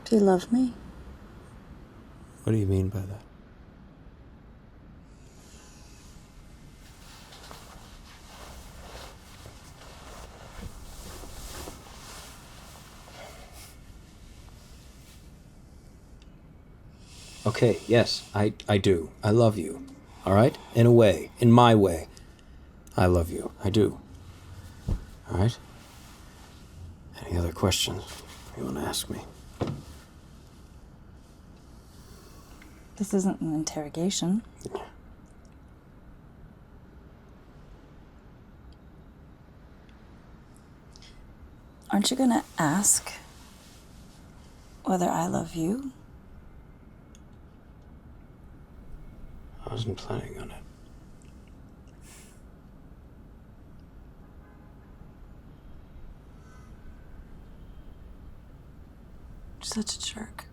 Do you love me? What do you mean by that? Okay, yes, I do. I love you. All right? In a way. In my way. I love you. I do. All right? Any other questions you want to ask me? This isn't an interrogation. Aren't you gonna ask whether I love you? I wasn't planning on it. You're such a jerk.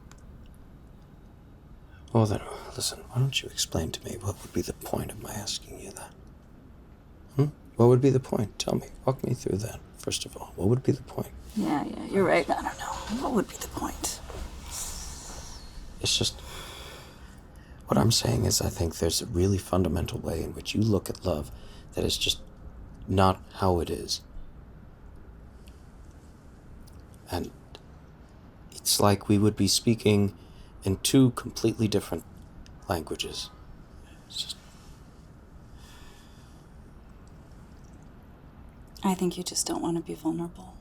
Well then, listen, why don't you explain to me what would be the point of my asking you that? What would be the point? Tell me. Walk me through that, first of all. What would be the point? Yeah, you're right. I don't know. What would be the point? It's just... What I'm saying is I think there's a really fundamental way in which you look at love that is just not how it is. And it's like we would be speaking in two completely different languages. It's just... I think you just don't want to be vulnerable.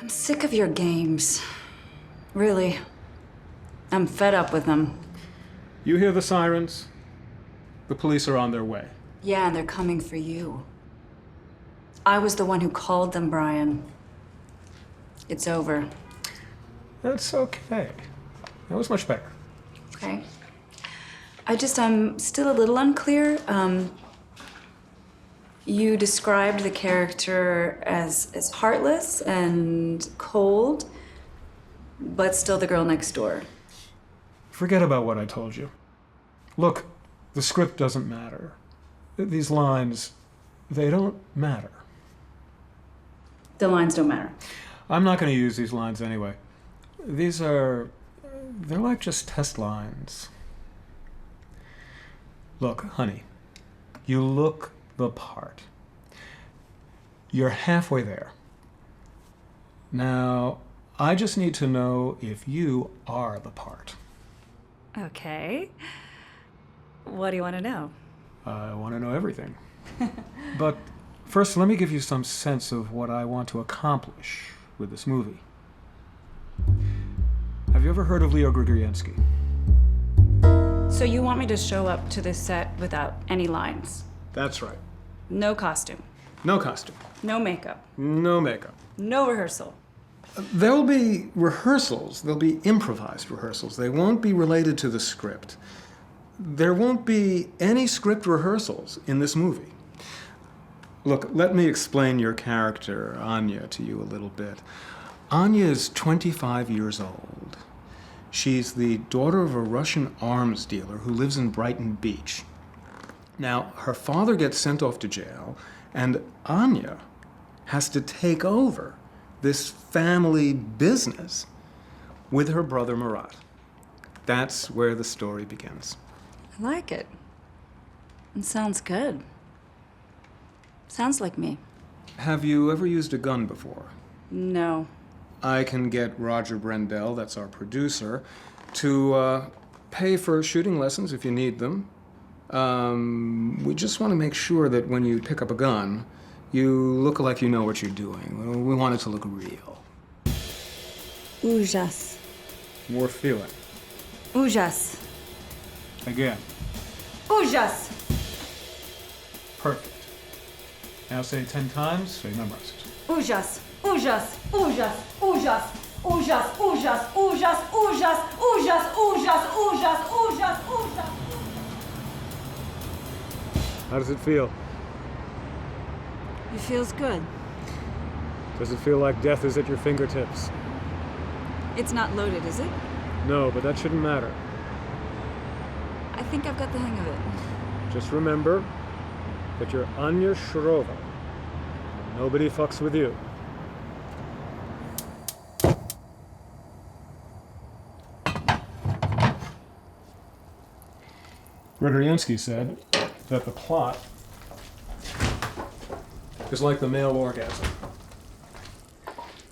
I'm sick of your games. Really. I'm fed up with them. You hear the sirens? The police are on their way. Yeah, and they're coming for you. I was the one who called them, Brian. It's over. That's okay. That was much better. Okay. I'm still a little unclear. You described the character as heartless and cold, but still the girl next door. Forget about what I told you. Look, the script doesn't matter. These lines, they don't matter. The lines don't matter. I'm not going to use these lines anyway. They're like just test lines. Look, honey, you look the part. You're halfway there. Now, I just need to know if you are the part. Okay. What do you want to know? I want to know everything. But first, let me give you some sense of what I want to accomplish with this movie. Have you ever heard of Leo Grigoriansky? So you want me to show up to this set without any lines? That's right. No costume. No costume. No makeup. No makeup. No rehearsal. There will be rehearsals. There'll be improvised rehearsals. They won't be related to the script. There won't be any script rehearsals in this movie. Look, let me explain your character, Anya, to you a little bit. Anya is 25 years old. She's the daughter of a Russian arms dealer who lives in Brighton Beach. Now, her father gets sent off to jail, and Anya has to take over this family business with her brother Murat. That's where the story begins. I like it. It sounds good. Sounds like me. Have you ever used a gun before? No. I can get Roger Brendel, that's our producer, to pay for shooting lessons if you need them. We just want to make sure that when you pick up a gun, you look like you know what you're doing. We want it to look real. Ужас. More feeling. Ужас. Again. Ужас. Perfect. Now say it 10 times, so you memorize it. Ужас. Ужас. Ужас. Ужас. Ужас. Ужас. Ужас. Ужас. Ужас. Ужас. Ужас. Ужас. Ужас. How does it feel? It feels good. Does it feel like death is at your fingertips? It's not loaded, is it? No, but that shouldn't matter. I think I've got the hang of it. Just remember that you're Anya Shirova. Nobody fucks with you. Gregoriansky said that the plot is like the male orgasm.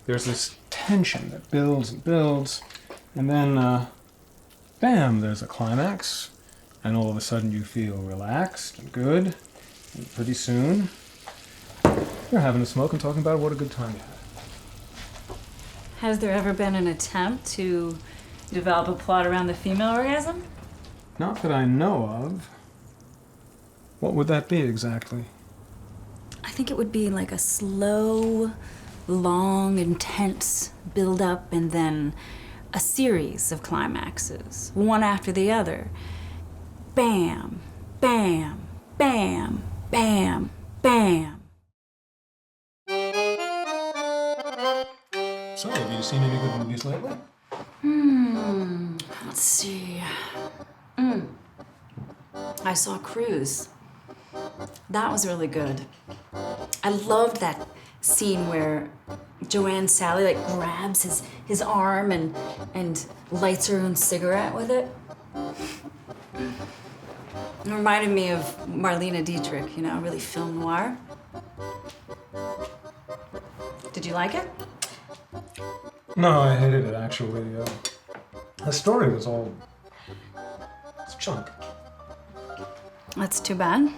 There's this tension that builds and builds, and then, bam, there's a climax, and all of a sudden you feel relaxed and good, and pretty soon you're having a smoke and talking about what a good time you had. Has there ever been an attempt to develop a plot around the female orgasm? Not that I know of. What would that be exactly? I think it would be like a slow, long, intense build-up and then a series of climaxes, one after the other. Bam, bam, bam, bam, bam. So, have you seen any good movies lately? Let's see. I saw Cruise. That was really good. I loved that scene where Joanne Sally like grabs his arm and lights her own cigarette with it. It reminded me of Marlene Dietrich, you know, really film noir. Did you like it? No, I hated it actually. The story was all... it's junk. That's too bad.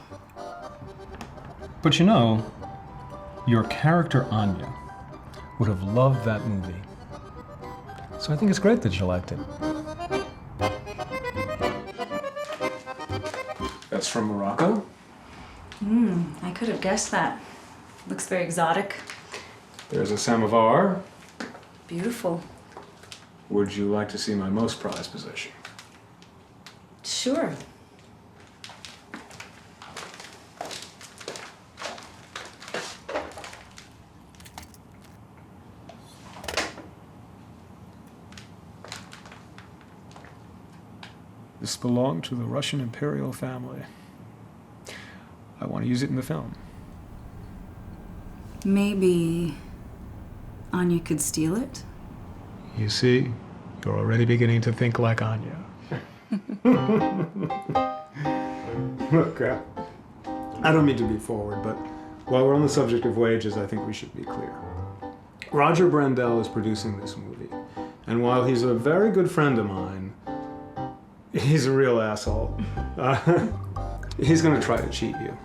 But you know, your character Anya would have loved that movie. So I think it's great that you liked it. That's from Morocco? I could have guessed that. Looks very exotic. There's a samovar. Beautiful. Would you like to see my most prized possession? Sure. This belonged to the Russian imperial family. I want to use it in the film. Maybe Anya could steal it? You see, you're already beginning to think like Anya. Look, I don't mean to be forward, but while we're on the subject of wages, I think we should be clear. Roger Brendel is producing this movie, and while he's a very good friend of mine, he's a real asshole. He's going to try to cheat you.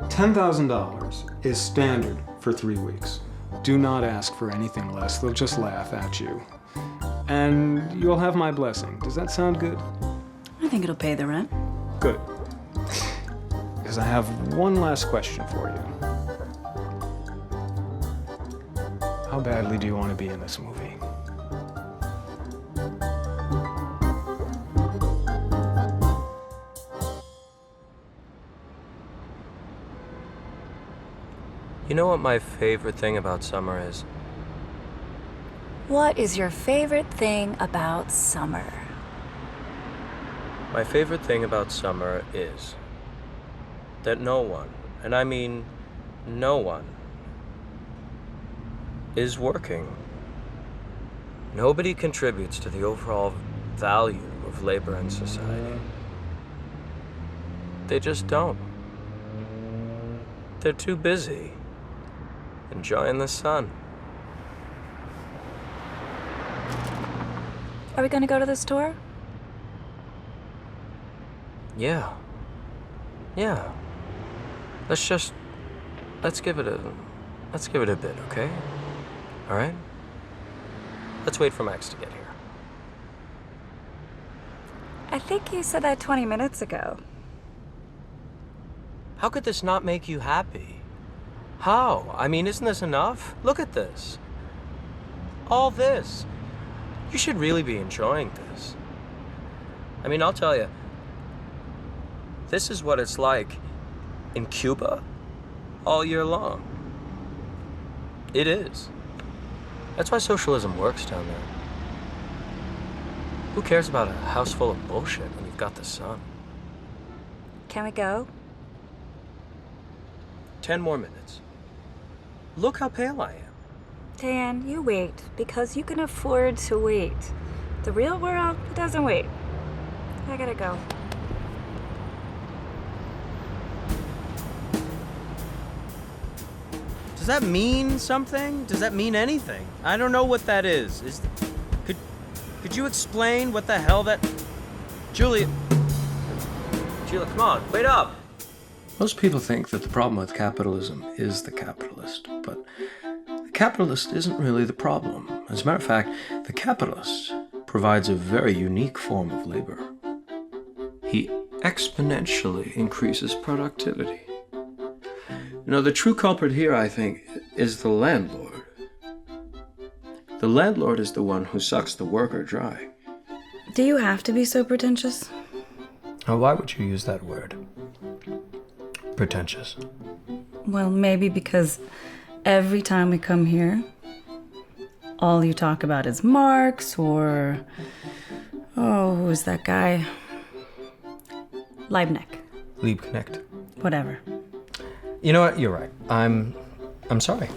$10,000 is standard for 3 weeks. Do not ask for anything less. They'll just laugh at you. And you'll have my blessing. Does that sound good? I think it'll pay the rent. Good. Because I have one last question for you. How badly do you want to be in this movie? You know what my favorite thing about summer is? What is your favorite thing about summer? My favorite thing about summer is that no one, and I mean no one, is working. Nobody contributes to the overall value of labor in society. They just don't. They're too busy enjoying the sun. Are we gonna go to the store? Yeah. Yeah. Let's give it a bit, okay? All right? Let's wait for Max to get here. I think you said that 20 minutes ago. How could this not make you happy? How? I mean, isn't this enough? Look at this. All this. You should really be enjoying this. I mean, I'll tell you, this is what it's like in Cuba all year long. It is. That's why socialism works down there. Who cares about a house full of bullshit when you've got the sun? Can we go? 10 more minutes. Look how pale I am. Dan, you wait, because you can afford to wait. The real world doesn't wait. I gotta go. Does that mean something? Does that mean anything? I don't know what that is. Could you explain what the hell that... Julia, come on, wait up. Most people think that the problem with capitalism is the capitalist, but the capitalist isn't really the problem. As a matter of fact, the capitalist provides a very unique form of labor. He exponentially increases productivity. You know, the true culprit here, I think, is the landlord. The landlord is the one who sucks the worker dry. Do you have to be so pretentious? Now, why would you use that word? Pretentious. Well, maybe because every time we come here, all you talk about is Marx or... Oh, who's that guy? Liebknecht. Whatever. You know what? You're right. I'm sorry.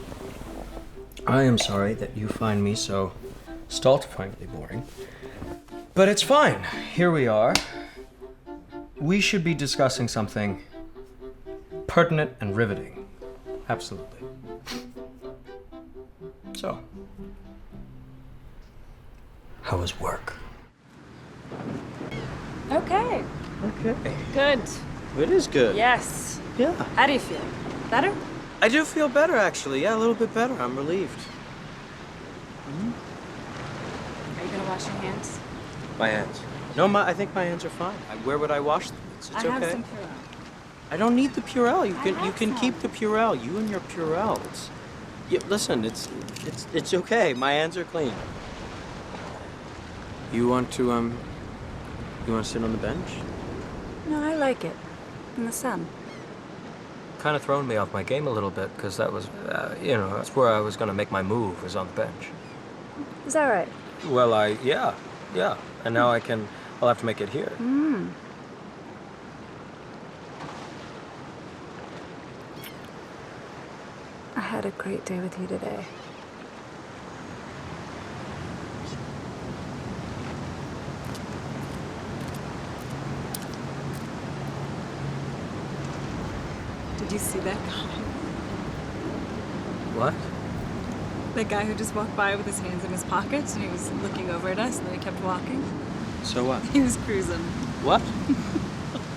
I am sorry that you find me so stultifyingly boring. But it's fine. Here we are. We should be discussing something pertinent and riveting. Absolutely. So, how was work? Okay. Okay. Good. It is good. Yes. Yeah. How do you feel? Better? I do feel better, actually. Yeah, a little bit better. I'm relieved. Are you gonna wash your hands? My hands. No, I think my hands are fine. Where would I wash them? It's I okay. have some Purell. I don't need the Purell. You have can some. keep the Purell. You and your Purell. Listen, it's okay. My hands are clean. You want to sit on the bench? No, I like it. In the sun. Kind of thrown me off my game a little bit because that was, that's where I was going to make my move, was on the bench. Is that right? Well, yeah. And now I'll have to make it here. I had a great day with you today. Did you see that guy? What? That guy who just walked by with his hands in his pockets and he was looking over at us and then he kept walking? So what? He was cruising. What?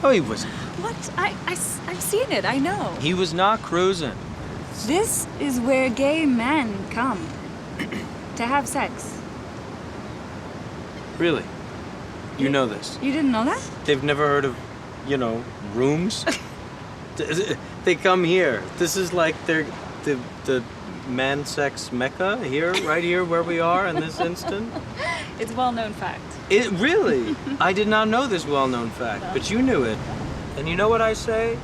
Oh, he was. What? I've seen it, I know. He was not cruising. This is where gay men come to have sex. Really? You know this? You didn't know that? They've never heard of, rooms? They come here. This is like the man sex mecca here, right here where we are in this instant. It's a well-known fact. It really? I did not know this well-known fact, but you knew it. And you know what I say?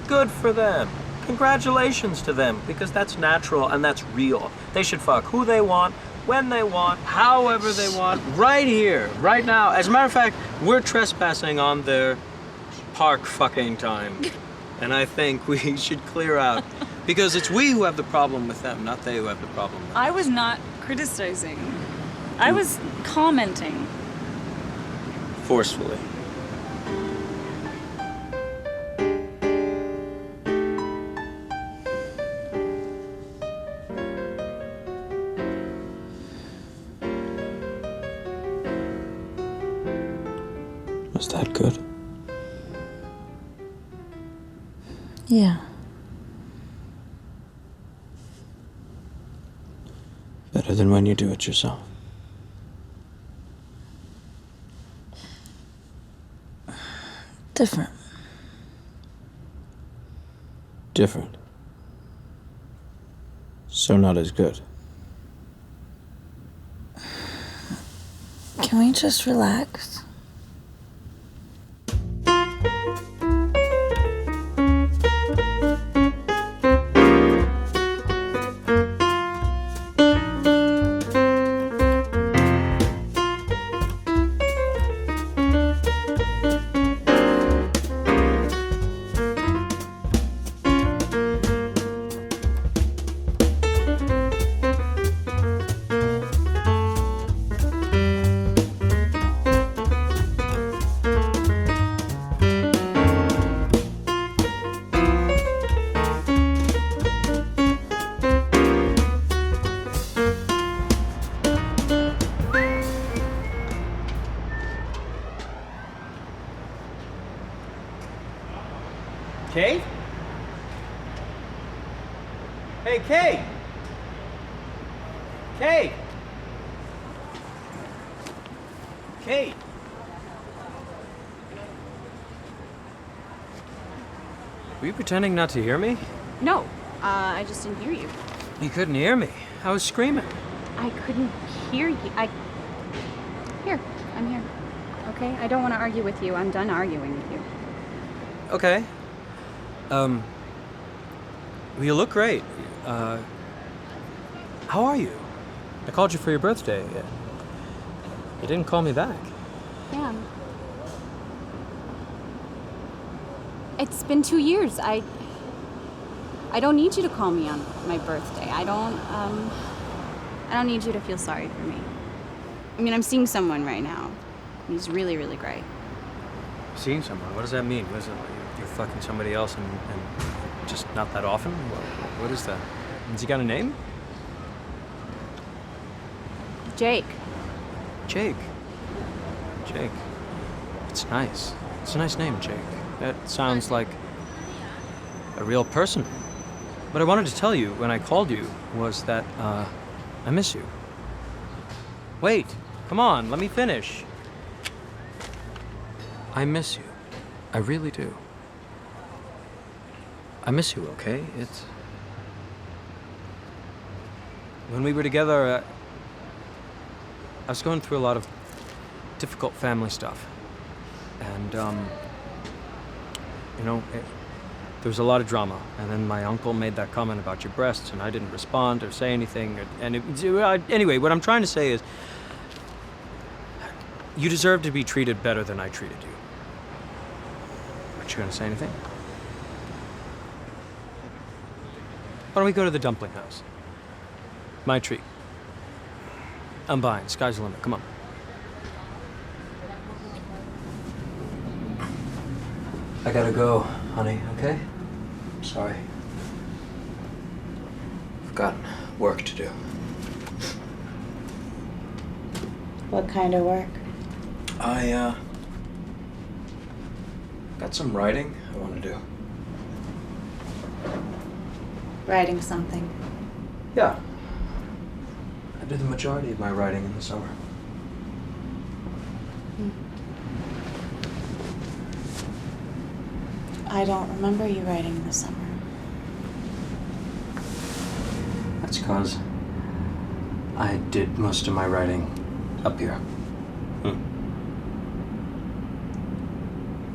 Good for them. Congratulations to them, because that's natural and that's real. They should fuck who they want, when they want, however they want, right here, right now. As a matter of fact, we're trespassing on their park fucking time. And I think we should clear out, because it's we who have the problem with them, not they who have the problem with us. I was not criticizing. I was commenting. Forcefully. Was that good? Yeah. Better than when you do it yourself. Different. Different. So not as good. Can we just relax? Kate? Hey, Kate! Kate! Kate! Were you pretending not to hear me? No, I just didn't hear you. You couldn't hear me. I was screaming. I couldn't hear you. Here, I'm here. Okay? I don't want to argue with you. I'm done arguing with you. Okay. Well, you look great. How are you? I called you for your birthday. You didn't call me back. Yeah. It's been 2 years. I don't need you to call me on my birthday. I don't need you to feel sorry for me. I mean, I'm seeing someone right now. He's really, really great. Seeing someone? What does that mean? What is it? You're fucking somebody else and just not that often? What is that? Has he got a name? Jake. Jake. Jake. It's nice. It's a nice name, Jake. That sounds like a real person. What I wanted to tell you when I called you was that, I miss you. Wait, come on, let me finish. I miss you. I really do. I miss you, okay? It's... When we were together, I was going through a lot of difficult family stuff. And, there was a lot of drama. And then my uncle made that comment about your breasts, and I didn't respond or say anything. Anyway, what I'm trying to say is, you deserve to be treated better than I treated you. Aren't you going to say anything? Why don't we go to the dumpling house? My treat. I'm buying. Sky's the limit. Come on. I gotta go, honey, okay? Sorry. I've got work to do. What kind of work? I got some writing I want to do. Writing something. Yeah. I do the majority of my writing in the summer. I don't remember you writing in the summer. That's because I did most of my writing up here.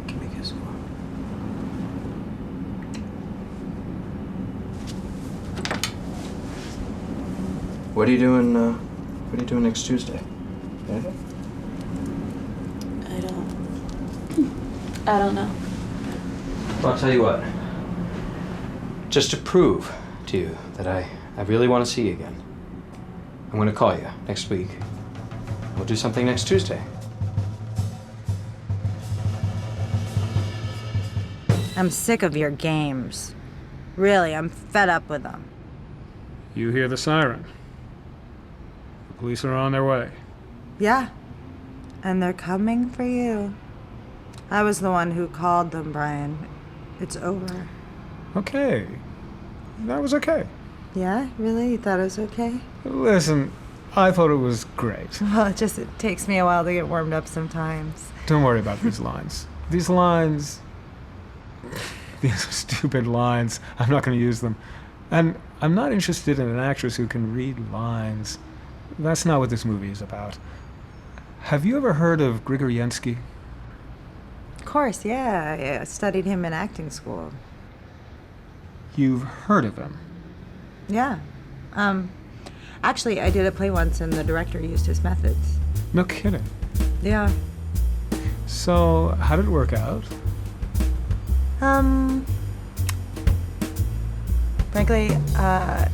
Give me a kiss. What are you doing next Tuesday? Anything? I don't know. Well, I'll tell you what. Just to prove to you that I really want to see you again, I'm going to call you next week. We'll do something next Tuesday. I'm sick of your games. Really, I'm fed up with them. You hear the siren. The police are on their way. Yeah. And they're coming for you. I was the one who called them, Brian. It's over. Okay. That was okay. Yeah? Really? You thought it was okay? Listen, I thought it was great. Well, it takes me a while to get warmed up sometimes. Don't worry about these lines. These lines... These stupid lines. I'm not going to use them. And I'm not interested in an actress who can read lines. That's not what this movie is about. Have you ever heard of Grigoriensky? Of course, yeah. I studied him in acting school. You've heard of him? Yeah. Actually, I did a play once and the director used his methods. No kidding. Yeah. So, how did it work out? Frankly, the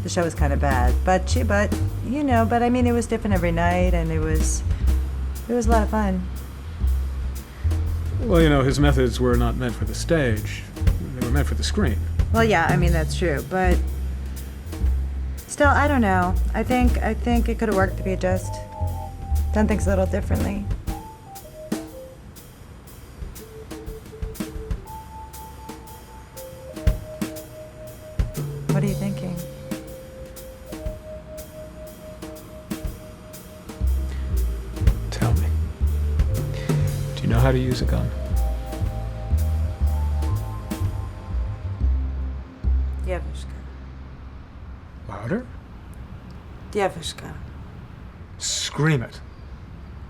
show was kind of bad, but I mean, it was different every night, and it was a lot of fun. Well, his methods were not meant for the stage. They were meant for the screen. Well, yeah, I mean, that's true, but still, I don't know. I think it could have worked if he had just done things a little differently. What are you thinking? Tell me. Do you know how to use a gun? Девушка. Louder? Девушка. Scream it.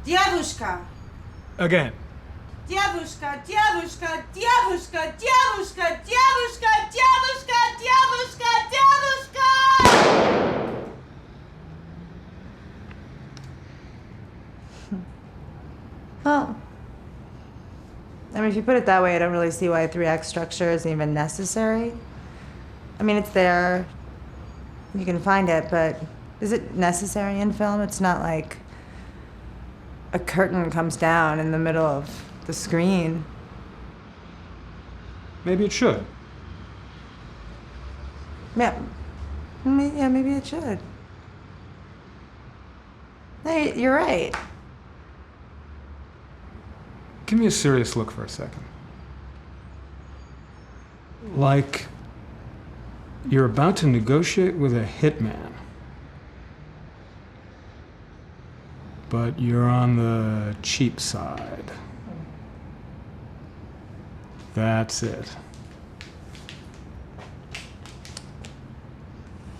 Девушка. Again. Девушка, девушка, девушка, девушка, девушка, девушка, девушка, девушка! Well, I mean, if you put it that way, I don't really see why a 3-act structure is even necessary. I mean, it's there. You can find it, but is it necessary in film? It's not like a curtain comes down in the middle of the screen. Maybe it should. Yeah, maybe it should. Hey, you're right. Give me a serious look for a second. Like you're about to negotiate with a hitman, but you're on the cheap side. That's it.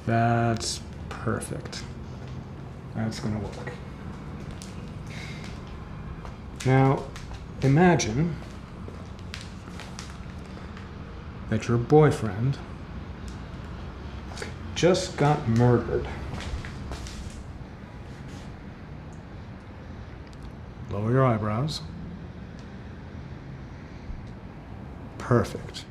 That's perfect. That's gonna work. Now, imagine that your boyfriend just got murdered. Lower your eyebrows. Perfect.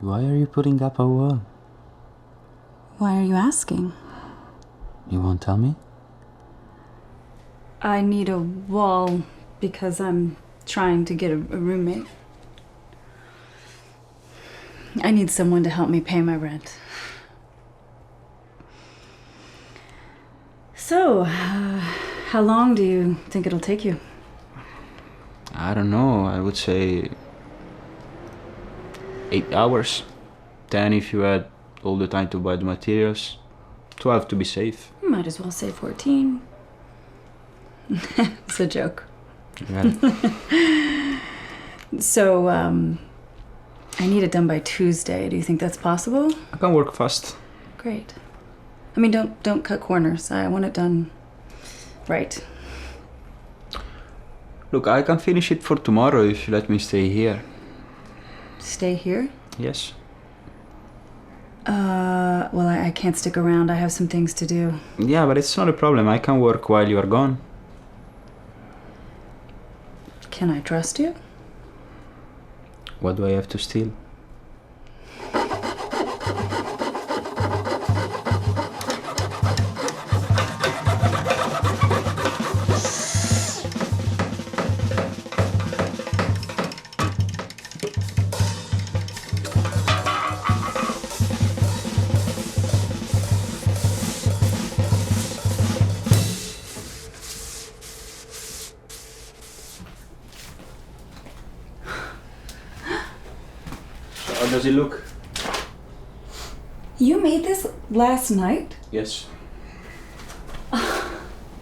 Why are you putting up a wall? Why are you asking? You won't tell me? I need a wall because I'm trying to get a roommate. I need someone to help me pay my rent. So, how long do you think it'll take you? I don't know, I would say 8 hours. 10 if you had all the time to buy the materials. 12 to be safe. Might as well say 14. It's a joke. Well, So, I need it done by Tuesday. Do you think that's possible? I can work fast. Great. I mean, don't cut corners. I want it done right. Look, I can finish it for tomorrow if you let me stay here. Stay here? Yes. Well, I can't stick around. I have some things to do. Yeah, but it's not a problem. I can work while you are gone. Can I trust you? What do I have to steal? How does it look? You made this last night? Yes.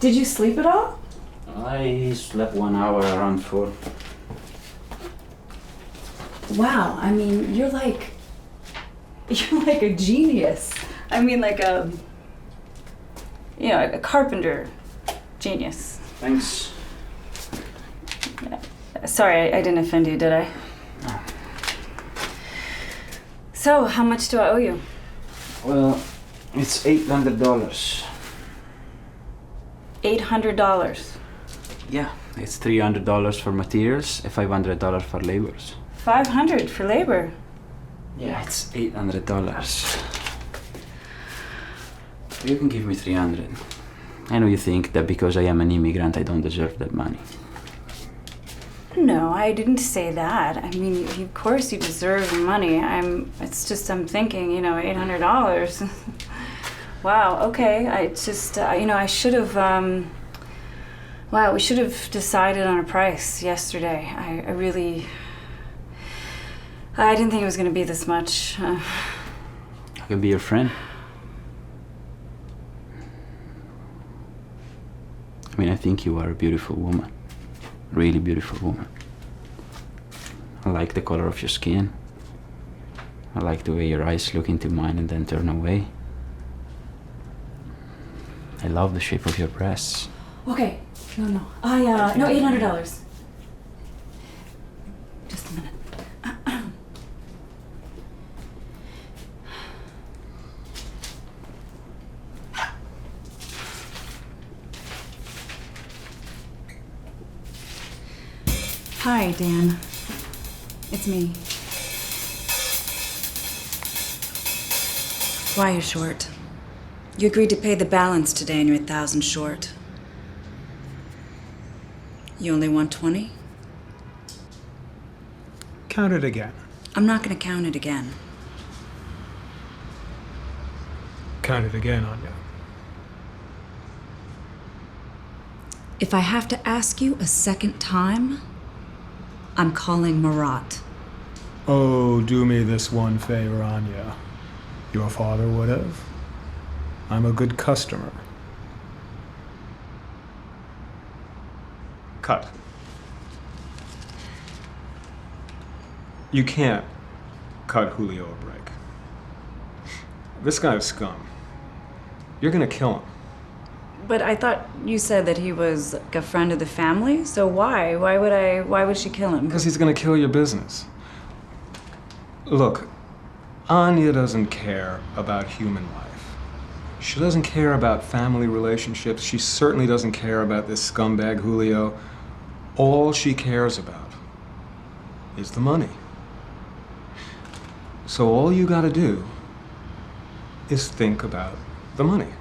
Did you sleep at all? I slept 1 hour around 4. Wow, I mean, you're like a genius. I mean, like a carpenter genius. Thanks. Sorry, I didn't offend you, did I? No. So, how much do I owe you? Well, it's $800. $800. Yeah, it's $300 for materials and $500 for labors. $500 for labor. Yeah, it's $800. You can give me $300. I know you think that because I am an immigrant, I don't deserve that money. No, I didn't say that. I mean, of course you deserve the money. I'm thinking, $800. Wow, okay. I should have, wow, we should have decided on a price yesterday. I didn't think it was going to be this much. I can be your friend. I mean, I think you are a beautiful woman. Really beautiful woman. I like the color of your skin. I like the way your eyes look into mine and then turn away. I love the shape of your breasts. Okay. No, $800. Just a minute. Hi, Dan. It's me. Why you're short? You agreed to pay the balance today and you're 1,000 short. You only want 20? Count it again. I'm not gonna count it again. Count it again, Anya. If I have to ask you a second time, I'm calling Marat. Oh, do me this one favor, Anya. Your father would have. I'm a good customer. Cut. You can't cut Julio a break. This guy's scum. You're gonna kill him. But I thought you said that he was like a friend of the family, so why? Why would she kill him? Because he's gonna kill your business. Look, Anya doesn't care about human life. She doesn't care about family relationships. She certainly doesn't care about this scumbag Julio. All she cares about is the money. So all you gotta do is think about the money.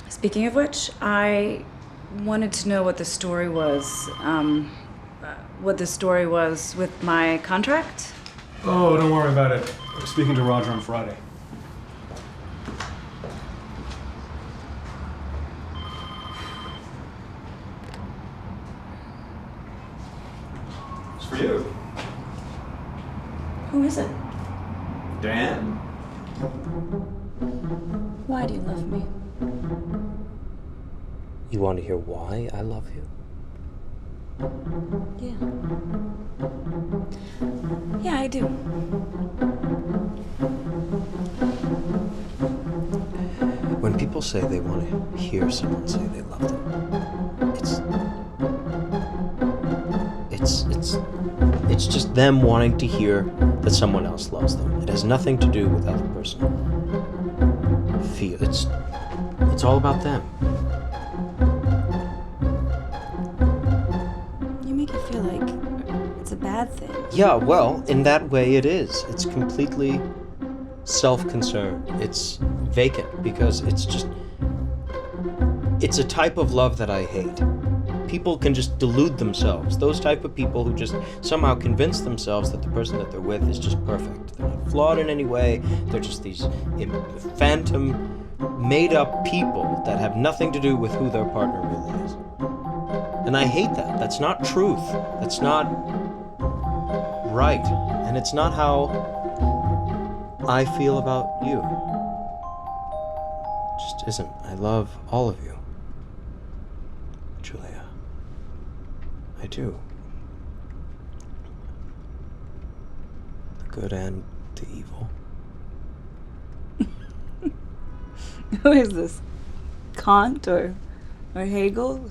Speaking of which, I wanted to know what the story was. With my contract. Oh, don't worry about it. I'm speaking to Roger on Friday. It's for you. Who is it? Dan. Why do you love me? You want to hear why I love you? Yeah. Yeah, I do. When people say they want to hear someone say they love them, it's just them wanting to hear that someone else loves them. It has nothing to do with how the person feels. It's all about them. You make it feel like it's a bad thing. Yeah, well, in that way it is. It's completely self-concerned. It's vacant because it's a type of love that I hate. People can just delude themselves. Those type of people who just somehow convince themselves that the person that they're with is just perfect. They're not flawed in any way. They're just these phantom, made-up people that have nothing to do with who their partner really is. And I hate that. That's not truth. That's not right. And it's not how I feel about you. It just isn't. I love all of you. Julia. I do. The good and the evil. Who is this? Kant or Hegel?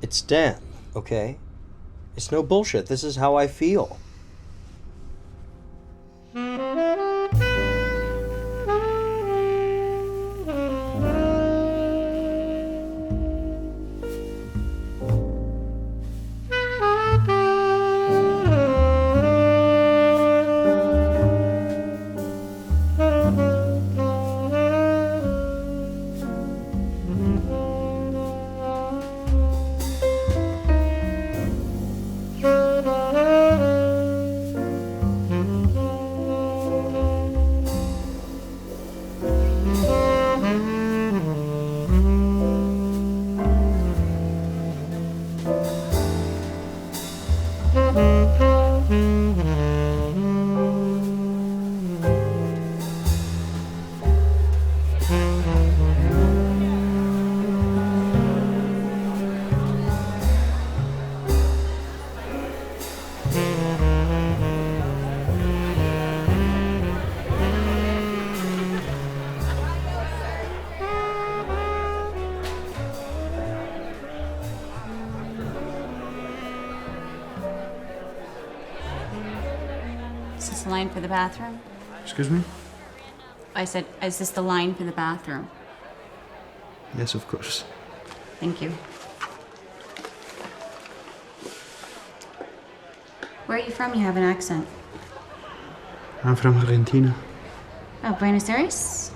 It's Dan, okay? It's no bullshit. This is how I feel. Is this the line for the bathroom? Excuse me? I said, is this the line for the bathroom? Yes, of course. Thank you. Where are you from? You have an accent. I'm from Argentina. Oh, Buenos Aires?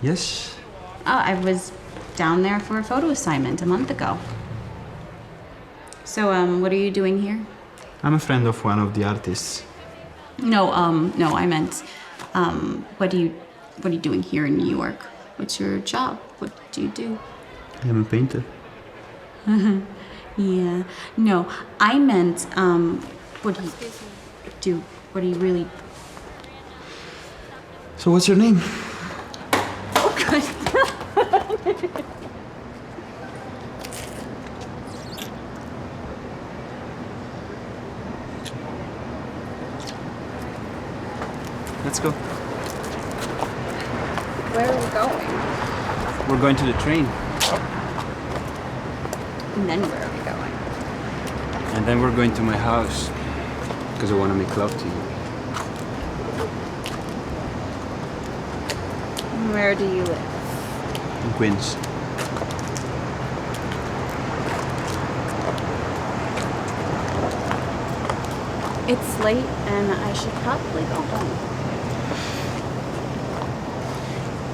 Yes? Oh, I was down there for a photo assignment a month ago. So, what are you doing here? I'm a friend of one of the artists. No, I meant, what are you doing here in New York? What's your job? What do you do? I'm a painter. Yeah. No, I meant, what do you do? What do you really... So what's your name? Oh, God. Let's go. Where are we going? We're going to the train. And then where are we going? And then we're going to my house. Because I want to make love to you. Where do you live? In Queens. It's late and I should probably go home.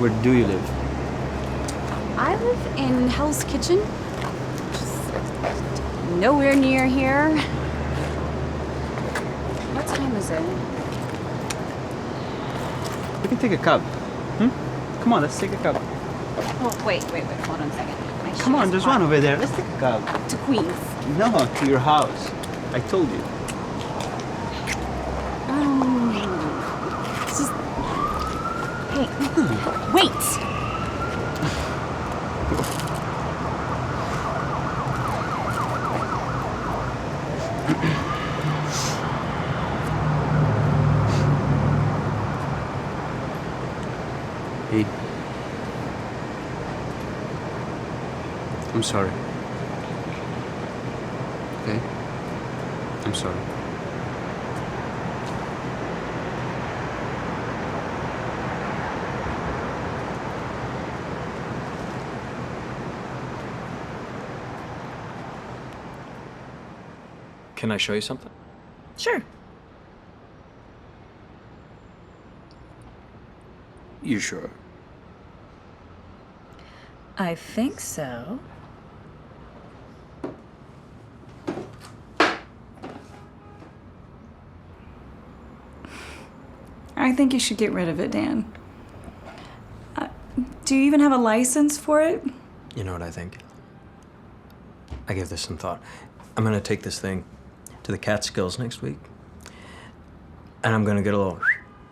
Where do you live? I live in Hell's Kitchen. Just nowhere near here. What time is it? We can take a cab. Come on, let's take a cab. Oh, wait, hold on a second. My Come on, shoes there's are one hot. over there. Let's take a cab. To Queens. No, to your house. I told you. It's just... Hey, wait! sorry. Okay? I'm sorry. Can I show you something? Sure. You sure? I think so. I think you should get rid of it, Dan. Do you even have a license for it? You know what I think? I gave this some thought. I'm gonna take this thing to the Catskills next week. And I'm gonna get a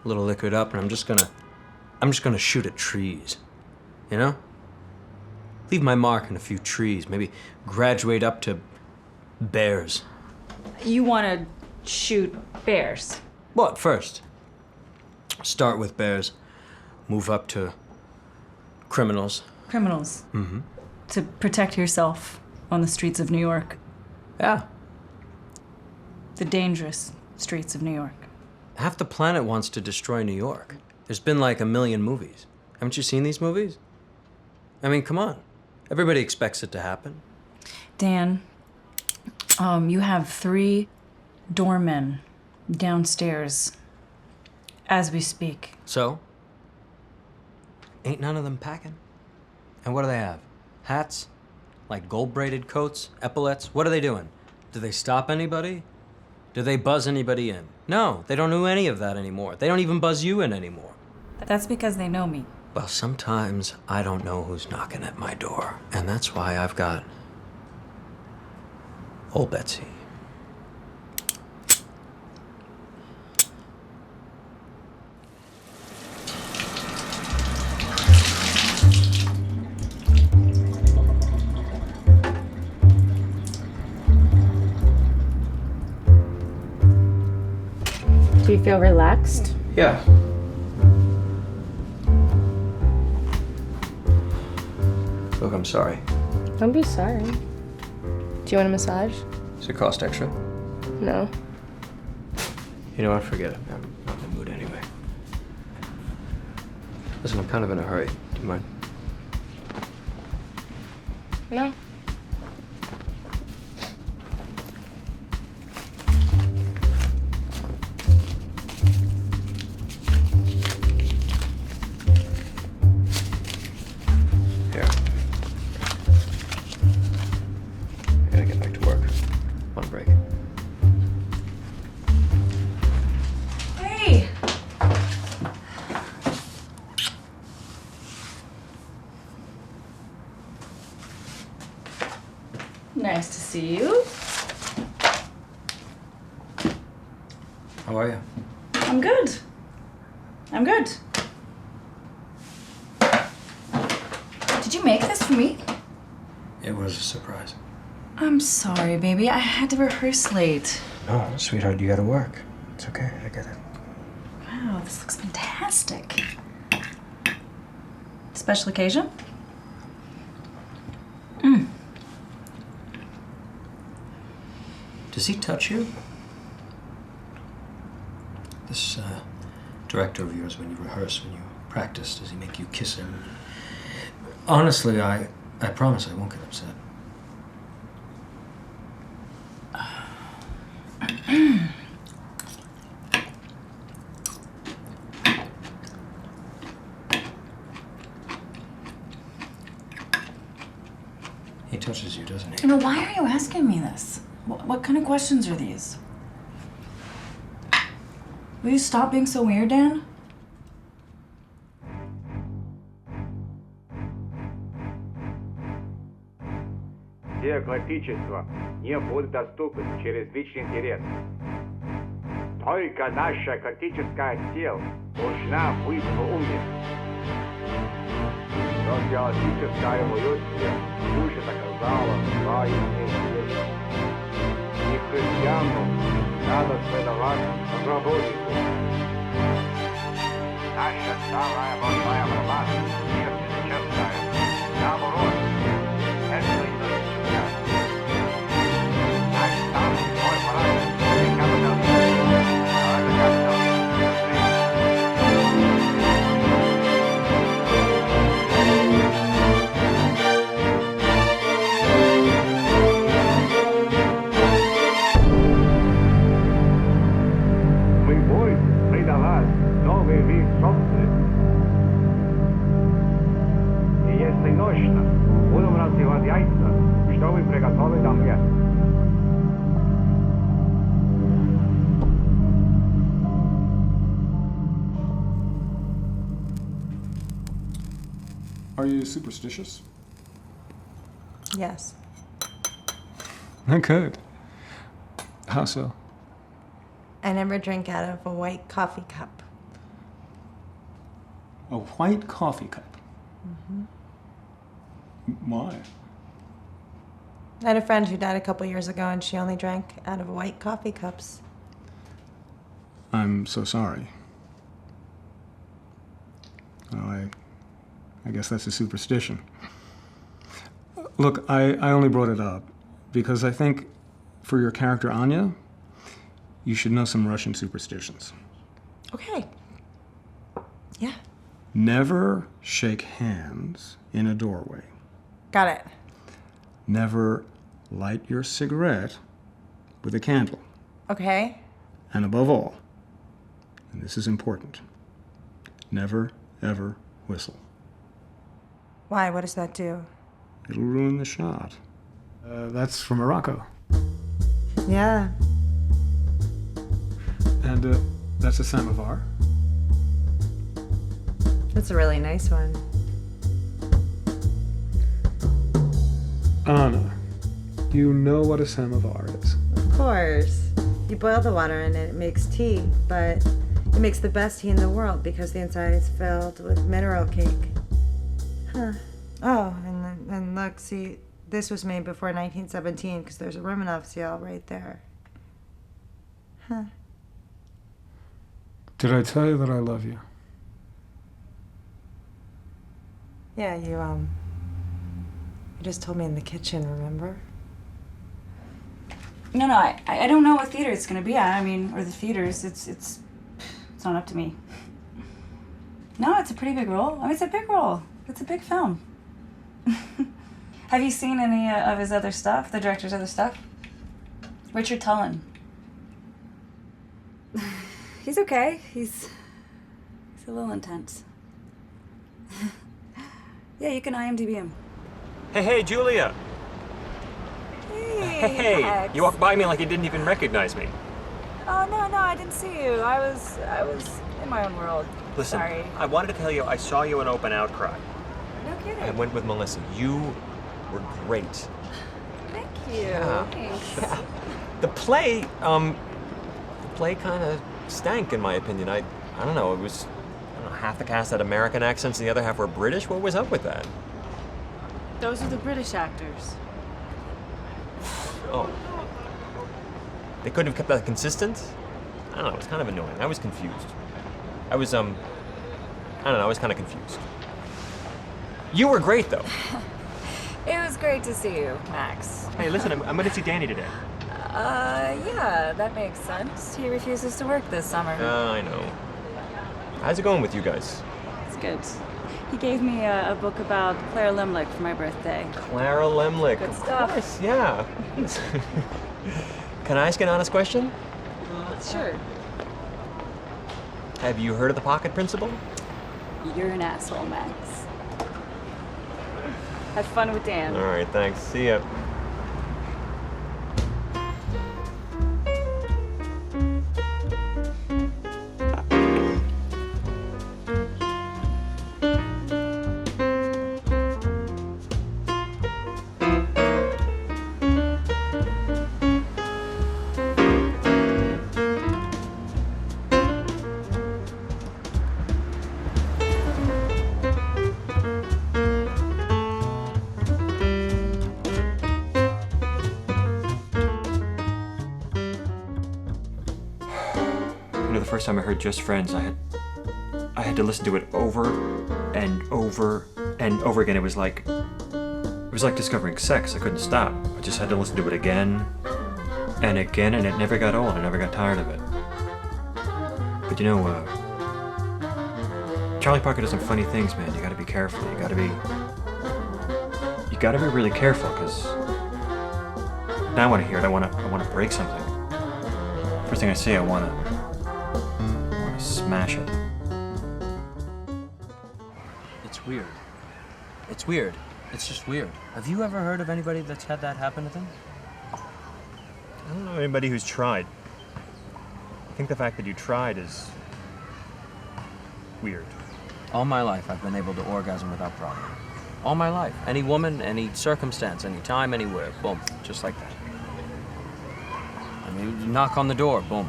little liquored up, and I'm just gonna shoot at trees. You know? Leave my mark in a few trees, maybe graduate up to bears. You want to shoot bears? What, first? Start with bears, move up to criminals. Criminals. Mm-hmm. To protect yourself on the streets of New York. Yeah. The dangerous streets of New York. Half the planet wants to destroy New York. There's been like 1 million movies. Haven't you seen these movies? I mean, come on. Everybody expects it to happen. Dan, you have 3 doormen downstairs as we speak. So? Ain't none of them packing? And what do they have? Hats? Like gold-braided coats? Epaulets? What are they doing? Do they stop anybody? Do they buzz anybody in? No, they don't do any of that anymore. They don't even buzz you in anymore. That's because they know me. Well, sometimes I don't know who's knocking at my door. And that's why I've got old Betsy. Do you feel relaxed? Yeah. Look, I'm sorry. Don't be sorry. Do you want a massage? Does it cost extra? No. You know what? Forget it. I'm not in the mood anyway. Listen, I'm kind of in a hurry. Do you mind? No. Here. I gotta get back to work. On break. Hey! Nice to see you. How are you? I'm good. I'm good. Did you make this for me? It was a surprise. I'm sorry, baby. I had to rehearse late. No, sweetheart, you gotta work. It's okay. I get it. Wow, this looks fantastic. Special occasion? Does he touch you? This director of yours, when you rehearse, when you practice, does he make you kiss him? Honestly, I promise I won't get upset. He touches you, doesn't he? No, why are you asking me this? What kind of questions are these? Will you stop being so weird, Dan? Теоклопичество не будет доступен через личный интерес. Только наша критическая цель должна быть в уме. Социалистическая эволюция уже доказала свои интересы. И христианам надо следовать свободе. Наша старая большая борьба не встречается. Наоборот, это you superstitious? Yes. Good. How so? I never drink out of a white coffee cup. A white coffee cup? Mm-hmm. Why? I had a friend who died a couple years ago, and she only drank out of white coffee cups. I'm so sorry. Well, I guess that's a superstition. Look, I only brought it up because I think for your character, Anya, you should know some Russian superstitions. Okay. Yeah. Never shake hands in a doorway. Got it. Never light your cigarette with a candle. Okay. And above all, and this is important, never, ever whistle. Why? What does that do? It'll ruin the shot. That's from Morocco. Yeah. And that's a samovar. That's a really nice one. Anna, you know what a samovar is? Of course. You boil the water in it, it makes tea, but it makes the best tea in the world because the inside is filled with mineral cake. Huh. Oh, and look, see, this was made before 1917 because there's a Romanov seal right there. Huh. Did I tell you that I love you? Yeah, you just told me in the kitchen, remember? No, I don't know what theater it's gonna be at. I mean, or the theaters. It's not up to me. No, it's a pretty big role. I mean, it's a big role. It's a big film. Have you seen any of his other stuff? The director's other stuff? Richard Tullen. He's okay. He's a little intense. Yeah, you can IMDb him. Hey, Julia. Hey, Max. you walked by me like you didn't even recognize me. Oh, no, I didn't see you. I was in my own world. Listen, Sorry. I wanted to tell you I saw you in Open Outcry. No kidding. I went with Melissa. You were great. Thank you. Yeah. Thanks. The play kind of stank in my opinion. I don't know, it was, half the cast had American accents and the other half were British. What was up with that? Those are the British actors. Oh. They couldn't have kept that consistent? I don't know, it was kind of annoying. I was confused. I was kind of confused. You were great, though. It was great to see you, Max. Hey, listen, I'm going to see Danny today. Yeah, that makes sense. He refuses to work this summer. I know. How's it going with you guys? It's good. He gave me a book about Clara Lemlich for my birthday. Clara Lemlich. Good stuff. Of course, yeah. Can I ask an honest question? Sure. Have you heard of the pocket principle? You're an asshole, Max. Have fun with Dan. All right, thanks. See ya. The first time I heard Just Friends, I had to listen to it over and over and over again. It was like discovering sex. I couldn't stop. I just had to listen to it again and again, and it never got old. I never got tired of it. But you know, Charlie Parker does some funny things, man. You gotta be careful. You gotta be really careful, because now I want to hear it. I want to break something. First thing I say, I want to smash it. It's weird. It's weird. It's just weird. Have you ever heard of anybody that's had that happen to them? I don't know anybody who's tried. I think the fact that you tried is weird. All my life, I've been able to orgasm without problem. All my life. Any woman, any circumstance, any time, anywhere. Boom. Just like that. I mean, you knock on the door. Boom.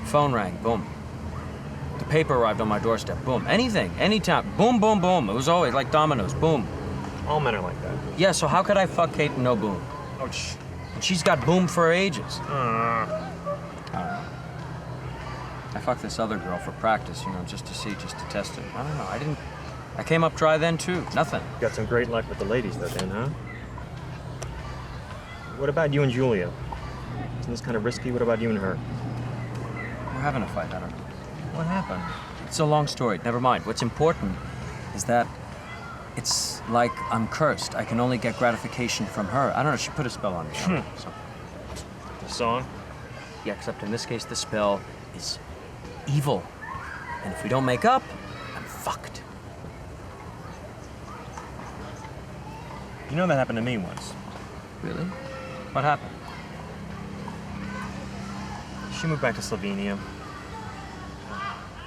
Phone rang. Boom. The paper arrived on my doorstep. Boom. Anything. Anytime. Boom, boom, boom. It was always like dominoes. Boom. All men are like that. Yeah, so how could I fuck Kate and no boom? Oh, And she's got boom for ages. I fucked this other girl for practice, just to see, just to test it. I don't know, I came up dry then too, nothing. Got some great luck with the ladies though, Dan, huh? What about you and Julia? Isn't this kind of risky? What about you and her? We're having a fight, I don't know. What happened? It's a long story, never mind. What's important is that it's like I'm cursed. I can only get gratification from her. I don't know, she put a spell on me. So. The song? Yeah, except in this case, the spell is evil. And if we don't make up, I'm fucked. You know that happened to me once. Really? What happened? She moved back to Slovenia.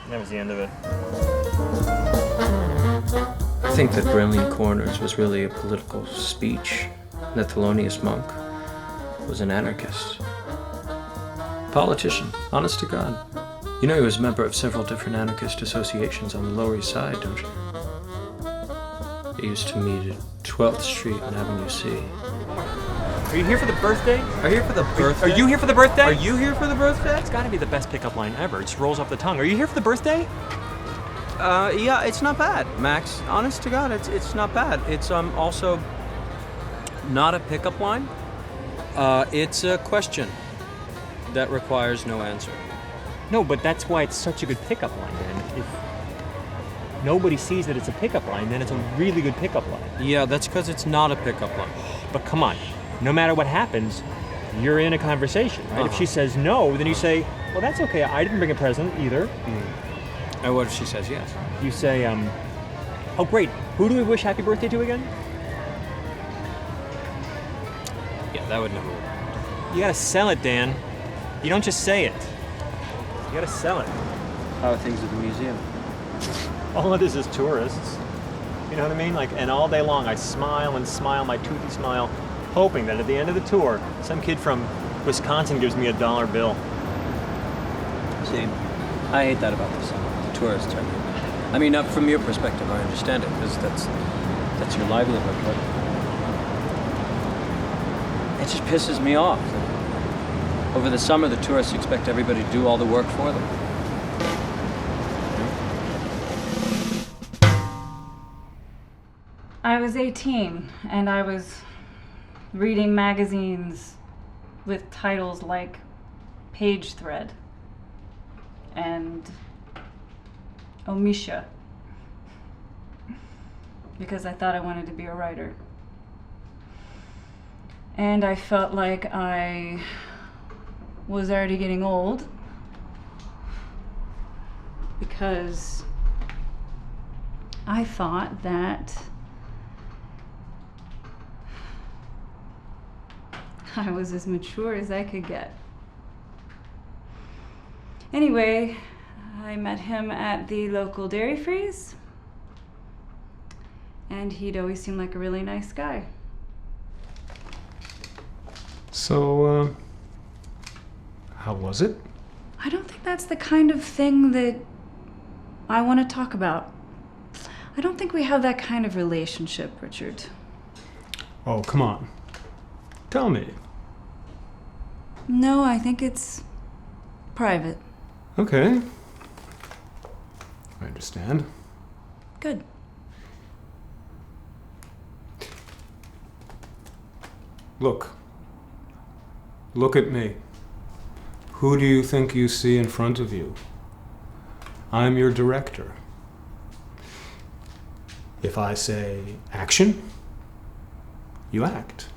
That was the end of it. I think that Brilliant Corners was really a political speech, and that Thelonious Monk was an anarchist. Politician, honest to God. You know he was a member of several different anarchist associations on the Lower East Side, don't you? They used to meet at 12th Street and Avenue C. Are you here for the birthday? Are you here for the birthday? Are you here for the birthday? Are you here for the birthday? It's gotta be the best pickup line ever. It just rolls off the tongue. Are you here for the birthday? Yeah, it's not bad, Max. Honest to God, it's not bad. It's also not a pickup line. It's a question that requires no answer. No, but that's why it's such a good pickup line, Dan. If nobody sees that it's a pickup line, then it's a really good pickup line. Yeah, that's because it's not a pickup line. But come on, no matter what happens, you're in a conversation, right? If she says no, then you say, well, that's okay. I didn't bring a present either. And what if she says yes? You say, oh, great. Who do we wish happy birthday to again? Yeah, that would never work. You gotta sell it, Dan. You don't just say it. You gotta sell it. How are things at the museum? All of this is tourists. You know what I mean? And all day long I smile and smile, my toothy smile, hoping that at the end of the tour, some kid from Wisconsin gives me a $1 bill. See, I hate that about this. The tourists are. I mean, from your perspective, I understand it, because that's your livelihood, but it just pisses me off. Over the summer, the tourists expect everybody to do all the work for them. I was 18, and I was reading magazines with titles like Page Thread and Omisha, because I thought I wanted to be a writer. And I felt like I was already getting old, because I thought that I was as mature as I could get. Anyway, I met him at the local dairy freeze, and he'd always seemed like a really nice guy. So, how was it? I don't think that's the kind of thing that I want to talk about. I don't think we have that kind of relationship, Richard. Oh, come on. Tell me. No, I think it's private. Okay. I understand. Good. Look. Look at me. Who do you think you see in front of you? I'm your director. If I say action, you act.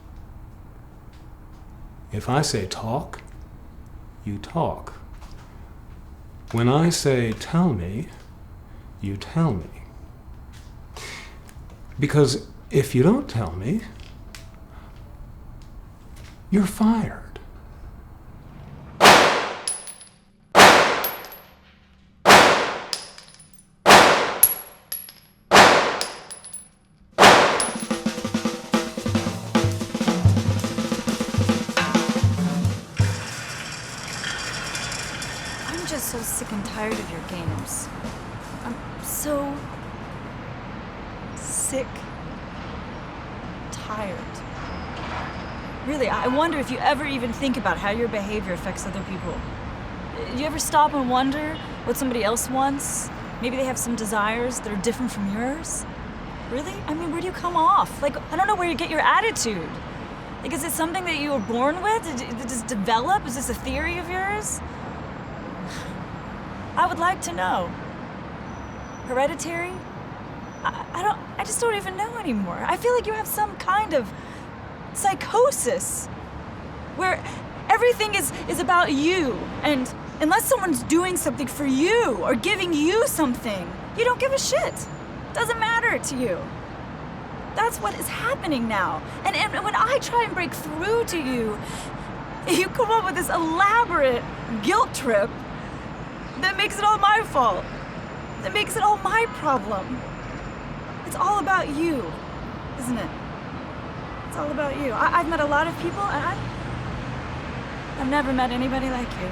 If I say talk, you talk. When I say tell me, you tell me. Because if you don't tell me, you're fired. so sick and tired of your games. I'm so sick, tired. Really, I wonder if you ever even think about how your behavior affects other people. You ever stop and wonder what somebody else wants? Maybe they have some desires that are different from yours? Really? I mean, where do you come off? Like, I don't know where you get your attitude. Like, is it something that you were born with? Did it just develop? Is this a theory of yours? I would like to know. Hereditary? I just don't even know anymore. I feel like you have some kind of psychosis where everything is about you, and unless someone's doing something for you or giving you something, you don't give a shit. Doesn't matter to you. That's what is happening now. And when I try and break through to you, you come up with this elaborate guilt trip that makes it all my fault. That makes it all my problem. It's all about you, isn't it? It's all about you. I've met a lot of people, and I've never met anybody like you.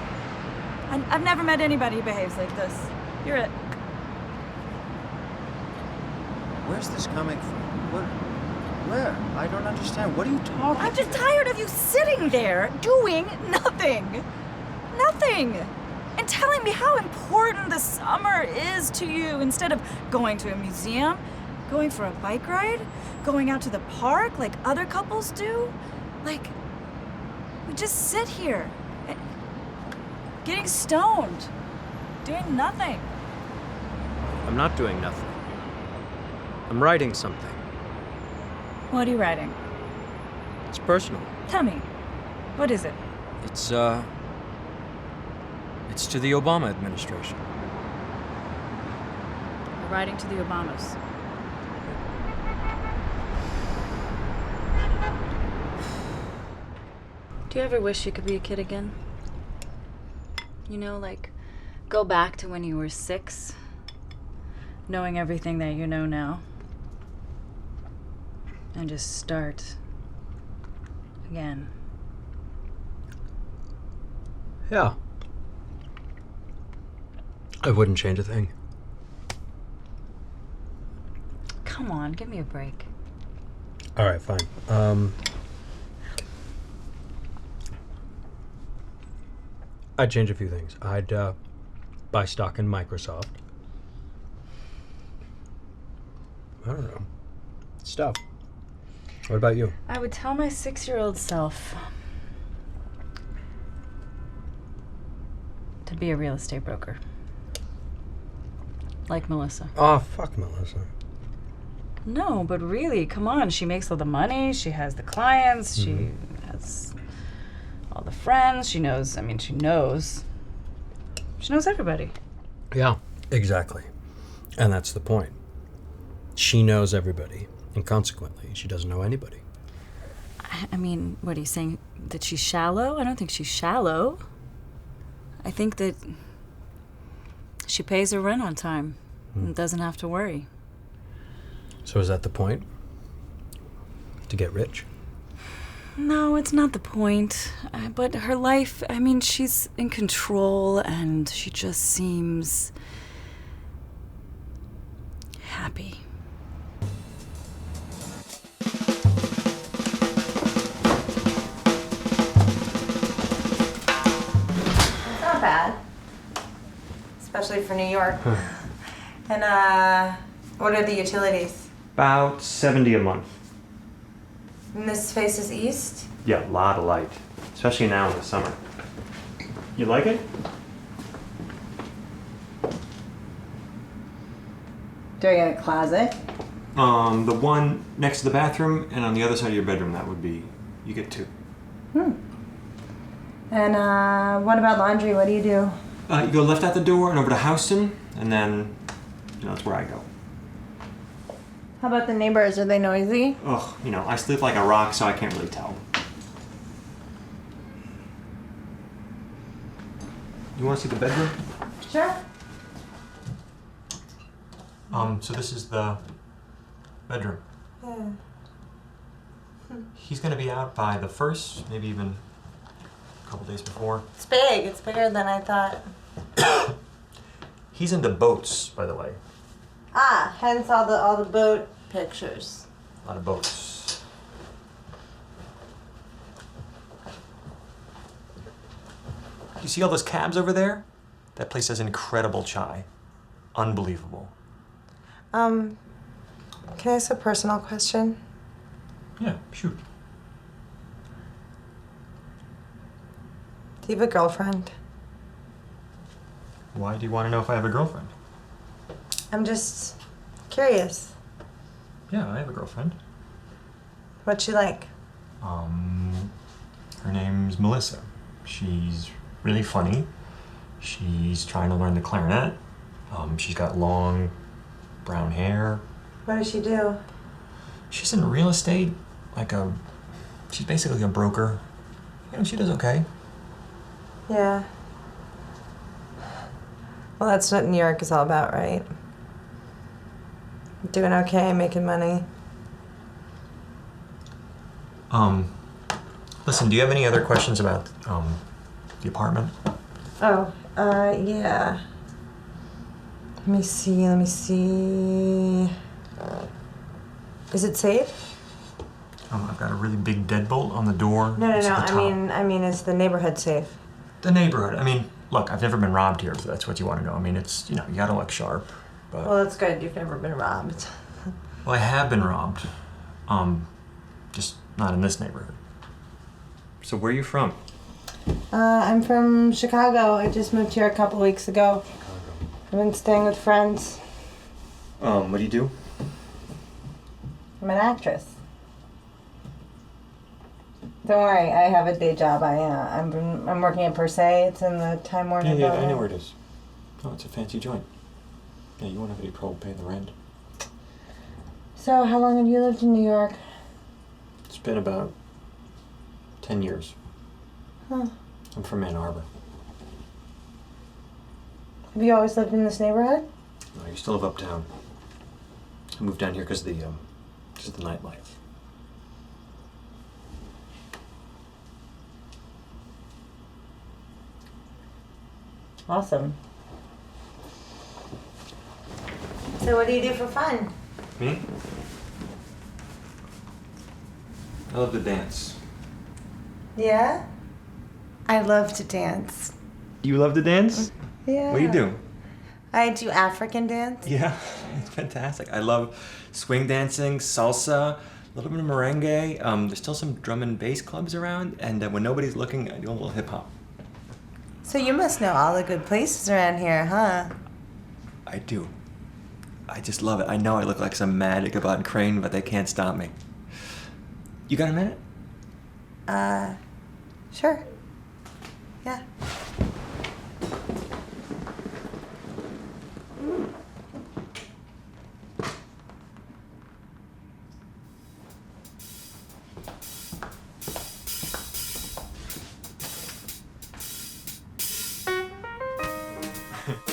I've never met anybody who behaves like this. You're it. Where's this coming from? Where? I don't understand. What are you talking? I'm just tired of you sitting there doing nothing. Nothing. And telling me how important the summer is to you instead of going to a museum, going for a bike ride, going out to the park like other couples do. Like, we just sit here, getting stoned, doing nothing. I'm not doing nothing. I'm writing something. What are you writing? It's personal. Tell me. What is it? It's to the Obama administration. You're writing to the Obamas. Do you ever wish you could be a kid again? You know, like, go back to when you were 6, knowing everything that you know now, and just start again. Yeah. I wouldn't change a thing. Come on, give me a break. All right, fine. I'd change a few things. I'd buy stock in Microsoft. I don't know. Stuff. What about you? I would tell my 6-year-old self to be a real estate broker. Like Melissa. Oh, fuck Melissa. No, but really, come on. She makes all the money. She has the clients. She has all the friends. She knows. She knows. She knows everybody. Yeah, exactly. And that's the point. She knows everybody, and consequently, she doesn't know anybody. What are you saying? That she's shallow? I don't think she's shallow. I think that she pays her rent on time and doesn't have to worry. So is that the point? To get rich? No, it's not the point. But her life, she's in control and she just seems happy. It's not bad. Especially for New York. And, what are the utilities? About 70 a month. And this faces east? Yeah, a lot of light. Especially now in the summer. You like it? Do I get a closet? The one next to the bathroom and on the other side of your bedroom, you get 2. And, what about laundry? What do you do? You go left out the door and over to Houston, and then, that's where I go. How about the neighbors? Are they noisy? Ugh, I sleep like a rock, so I can't really tell. You want to see the bedroom? Sure. So this is the bedroom. He's gonna be out by the 1st, maybe even a couple days before. It's big. It's bigger than I thought. He's into boats, by the way. Ah, hence all the boat pictures. A lot of boats. You see all those cabs over there? That place has incredible chai. Unbelievable. Can I ask a personal question? Yeah, shoot. Do you have a girlfriend? Why do you want to know if I have a girlfriend? I'm just curious. Yeah, I have a girlfriend. What's she like? Her name's Melissa. She's really funny. She's trying to learn the clarinet. She's got long brown hair. What does she do? She's in real estate, she's basically a broker. You know, she does okay. Yeah. Well, that's what New York is all about, right? Doing okay, making money. Listen, do you have any other questions about, the apartment? Oh, yeah. Let me see. Is it safe? I've got a really big deadbolt on the door. No. It's at the top. I mean, is the neighborhood safe? The neighborhood. Look, I've never been robbed here, if that's what you want to know. It's, you gotta look sharp, but... Well, that's good. You've never been robbed. Well, I have been robbed. Just not in this neighborhood. So where are you from? I'm from Chicago. I just moved here a couple weeks ago. I've been staying with friends. What do you do? I'm an actress. Don't worry, I have a day job. I'm working at Per Se. It's in the Time Warner building. I know where it is. Oh, it's a fancy joint. Yeah, you won't have any trouble paying the rent. So, how long have you lived in New York? It's been about 10 years. Huh. I'm from Ann Arbor. Have you always lived in this neighborhood? No, I used to live uptown. I moved down here because of the nightlife. Awesome. So what do you do for fun? Me? I love to dance. Yeah? I love to dance. You love to dance? Yeah. What do you do? I do African dance. Yeah, it's fantastic. I love swing dancing, salsa, a little bit of merengue. There's still some drum and bass clubs around, and when nobody's looking, I do a little hip hop. So you must know all the good places around here, huh? I do. I just love it. I know I look like some mad Ichabod Crane, but they can't stop me. You got a minute? Sure. Yeah.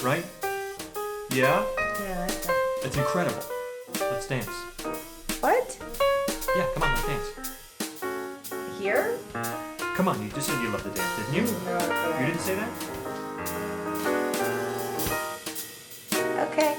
Right? Yeah? Yeah, I like that. It's incredible. Let's dance. What? Yeah, come on, let's dance. Here? Come on, you just said you love to dance, didn't you? No. You didn't say that? Okay.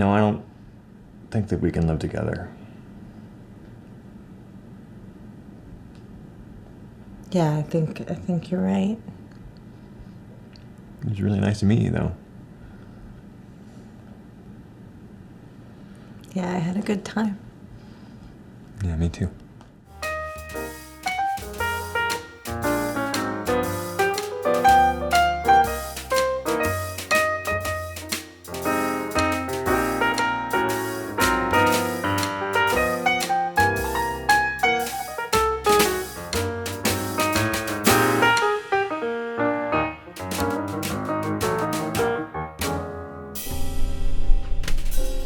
I don't think that we can live together. Yeah, I think you're right. It was really nice to meet you, though. Yeah, I had a good time. Yeah, me too.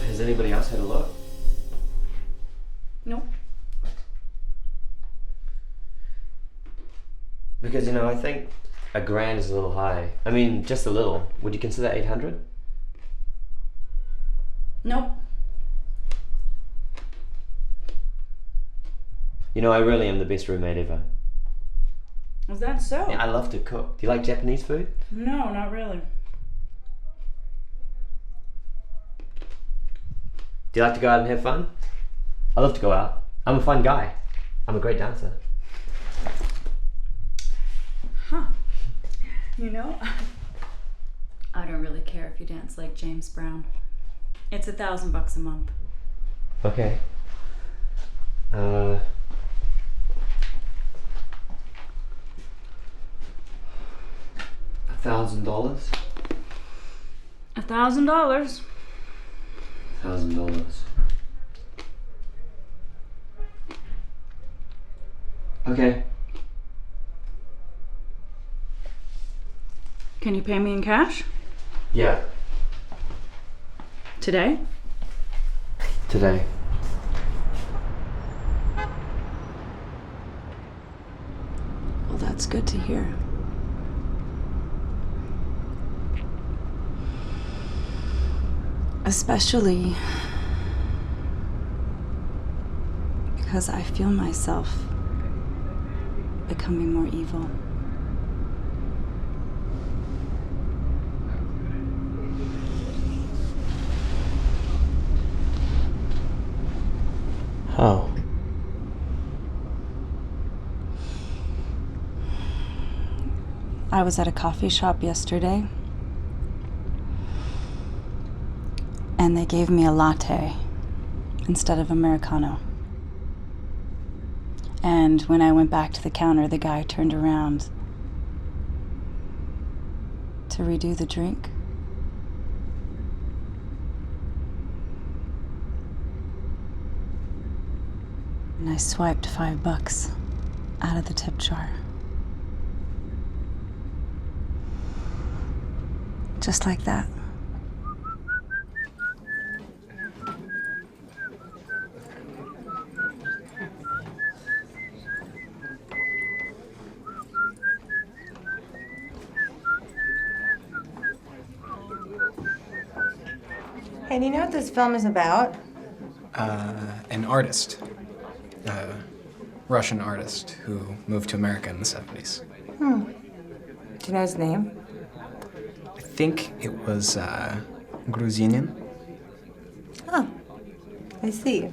Has anybody else had a look? Nope. Because, I think $1,000 is a little high. I mean, just a little. Would you consider 800? Nope. I really am the best roommate ever. Is that so? Yeah, I love to cook. Do you like Japanese food? No, not really. Do you like to go out and have fun? I love to go out. I'm a fun guy. I'm a great dancer. Huh. I don't really care if you dance like James Brown. It's $1,000 a month. Okay. $1,000? $1,000. $1,000. Okay. Can you pay me in cash? Yeah. Today? Today. Well, that's good to hear. Especially because I feel myself becoming more evil. How? I was at a coffee shop yesterday, and they gave me a latte instead of Americano. And when I went back to the counter, the guy turned around to redo the drink. And I swiped $5 out of the tip jar. Just like that. Hey, do you know what this film is about? An artist. A Russian artist who moved to America in the 70s. Do you know his name? I think it was Gruzinian. Oh, I see.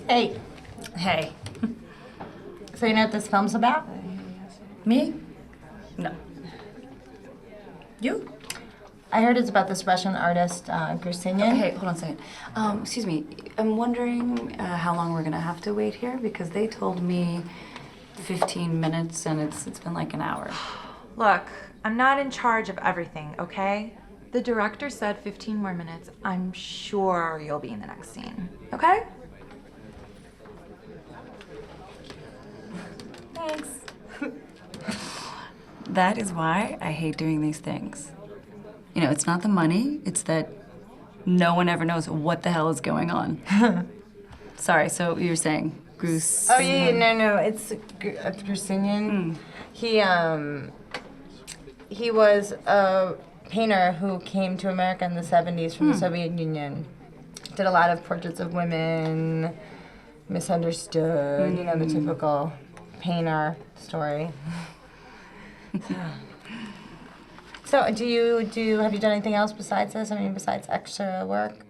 Hey. Hey. So you know what this film's about? Me? No. You? I heard it's about this Russian artist, Garcia. Hey, hold on a second. Excuse me. I'm wondering how long we're gonna have to wait here because they told me 15 minutes and it's been like an hour. Look, I'm not in charge of everything, okay? The director said 15 more minutes. I'm sure you'll be in the next scene, okay? Thanks. That is why I hate doing these things. It's not the money, it's that no one ever knows what the hell is going on. Sorry, so you're saying Goose? Oh, yeah, no, it's Garcia. He was a painter who came to America in the 70s from the Soviet Union did a lot of portraits of women, misunderstood, you know, the typical painter story. So have you done anything else besides this? I mean, besides extra work?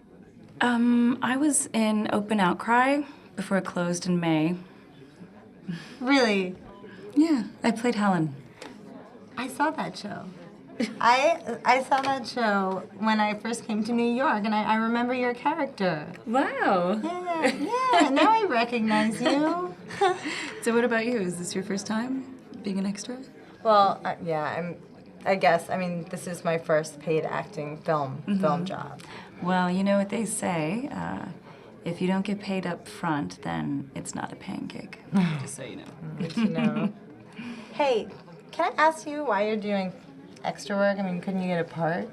I was in Open Outcry before it closed in May. Really? Yeah, I played Helen. I saw that show. I saw that show when I first came to New York, and I remember your character. Wow. Yeah, now I recognize you. So what about you? Is this your first time being an extra? Well, I guess, I mean, this is my first paid acting film job. Well, you know what they say, if you don't get paid up front, then it's not a paying gig. Just so you know. Good to know. Hey, can I ask you why you're doing extra work? I mean, couldn't you get a part?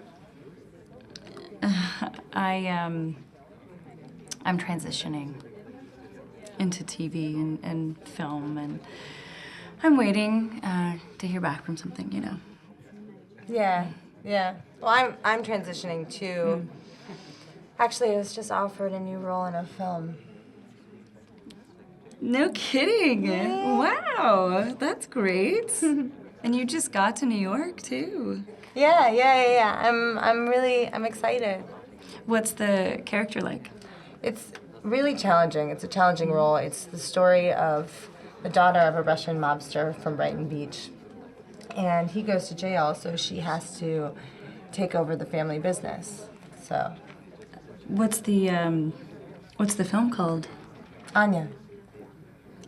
I'm transitioning into TV and film, and I'm waiting to hear back from something, you know. Yeah. Well, I'm transitioning too. Actually, I was just offered a new role in a film. No kidding. Yeah. Wow, that's great. And you just got to New York too. Yeah. I'm excited. What's the character like? It's really challenging. It's a challenging role. It's the story of the daughter of a Russian mobster from Brighton Beach. And he goes to jail, so she has to take over the family business. So, What's the film called? Anya.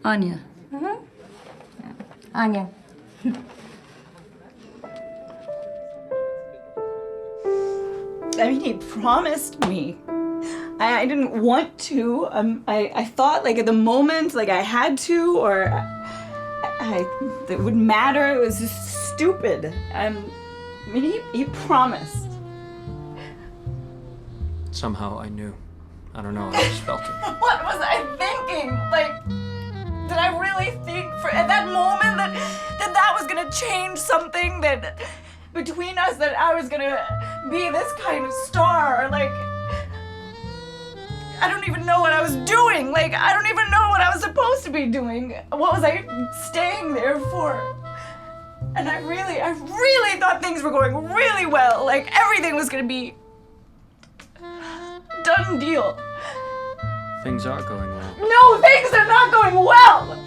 Anya. Yeah. Anya. I mean, he promised me. I didn't want to. I thought, like, at the moment, like, I had to, or it wouldn't matter. It was just stupid. I mean, he promised. Somehow I knew. I don't know, I just felt it. What was I thinking? Like, did I really think at that moment that was gonna change something, that between us, that I was gonna be this kind of star? Like, I don't even know what I was doing. Like, I don't even know what I was supposed to be doing. What was I staying there for? And I really thought things were going really well. Like, everything was gonna be done deal. Things are going well. No, things are not going well!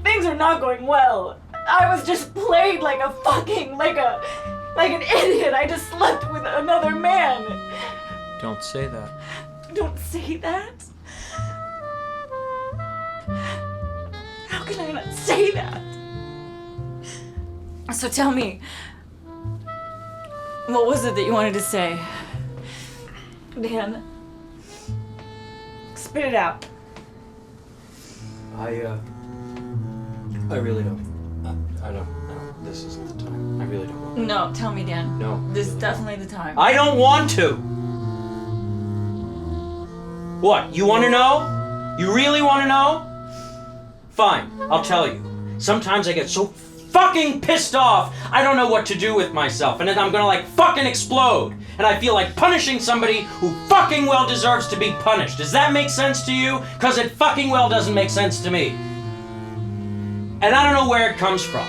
Things are not going well. I was just played like a fucking, like an idiot. I just slept with another man. Don't say that. Don't say that? How can I not say that? So tell me, what was it that you wanted to say? Dan, spit it out. I really don't. I don't. This isn't the time. I really don't want to. No, tell me, Dan. No. This is definitely the time. I don't want to! What, you want to know? You really want to know? Fine, I'll tell you. Sometimes I get so fucking pissed off, I don't know what to do with myself, and then I'm gonna like fucking explode. And I feel like punishing somebody who fucking well deserves to be punished. Does that make sense to you? Because it fucking well doesn't make sense to me. And I don't know where it comes from.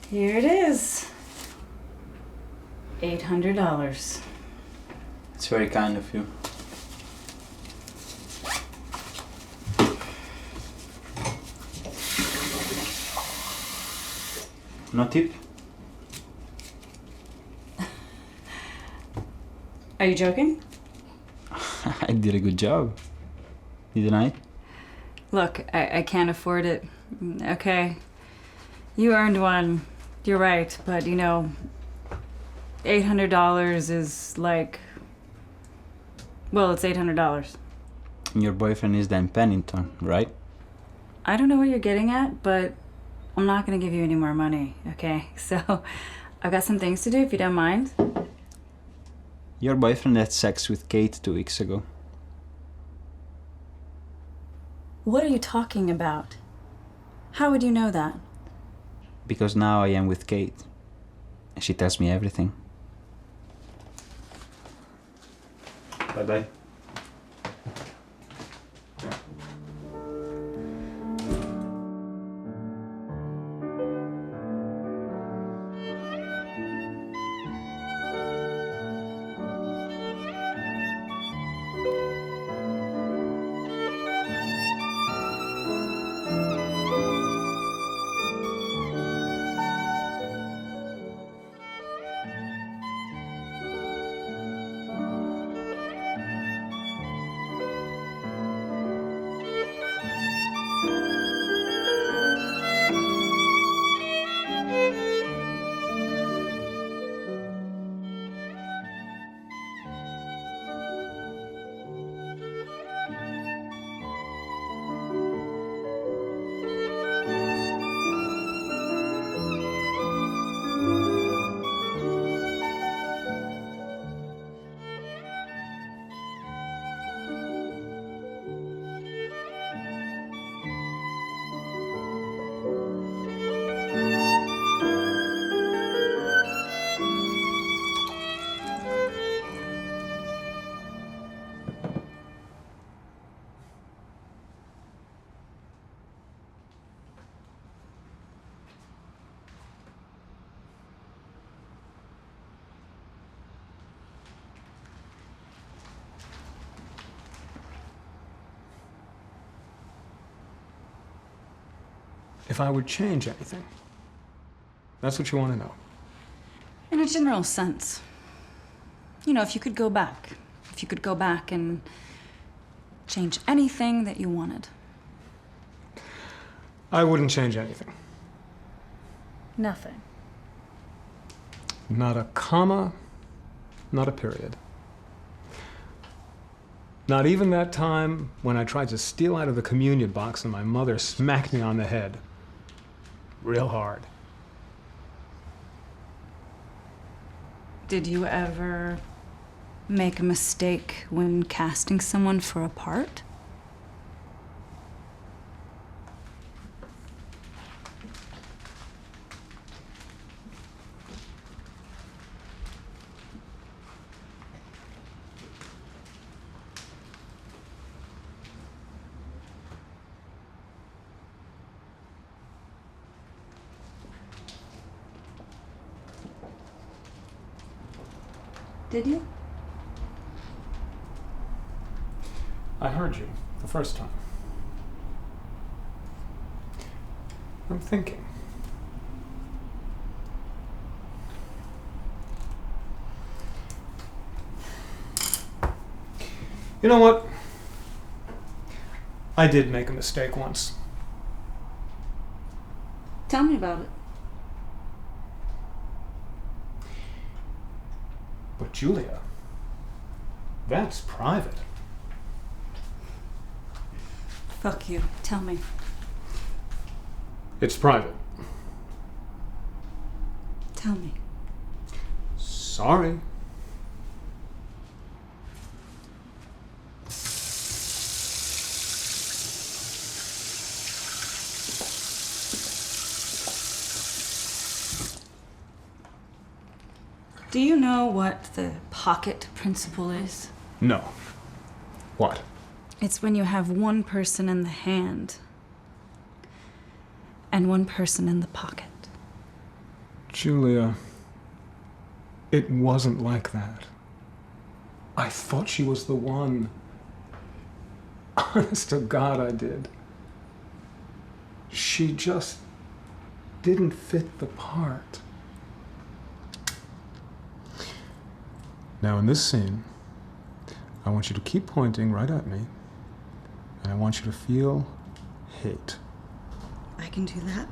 Here it is. $800. It's very kind of you. No tip? Are you joking? I did a good job, didn't I? Look, I can't afford it. Okay. You earned one. You're right, but you know, $800 is like, well, it's $800. Your boyfriend is Dan Pennington, right? I don't know what you're getting at, but I'm not gonna give you any more money, okay? So, I've got some things to do if you don't mind. Your boyfriend had sex with Kate 2 weeks ago. What are you talking about? How would you know that? Because now I am with Kate. And she tells me everything. Bye-bye. If I would change anything. That's what you want to know. In a general sense. You know, if you could go back. If you could go back and change anything that you wanted. I wouldn't change anything. Nothing. Not a comma, not a period. Not even that time when I tried to steal out of the communion box and my mother smacked me on the head. Real hard. Did you ever make a mistake when casting someone for a part? Did you? I heard you the first time. I'm thinking. You know what? I did make a mistake once. Tell me about it. But Julia, that's private. Fuck you. Tell me. It's private. Tell me. Sorry. Do you know what the pocket principle is? No. What? It's when you have one person in the hand and one person in the pocket. Julia, it wasn't like that. I thought she was the one. Honest to God, I did. She just didn't fit the part. Now, in this scene, I want you to keep pointing right at me, and I want you to feel hate. I can do that?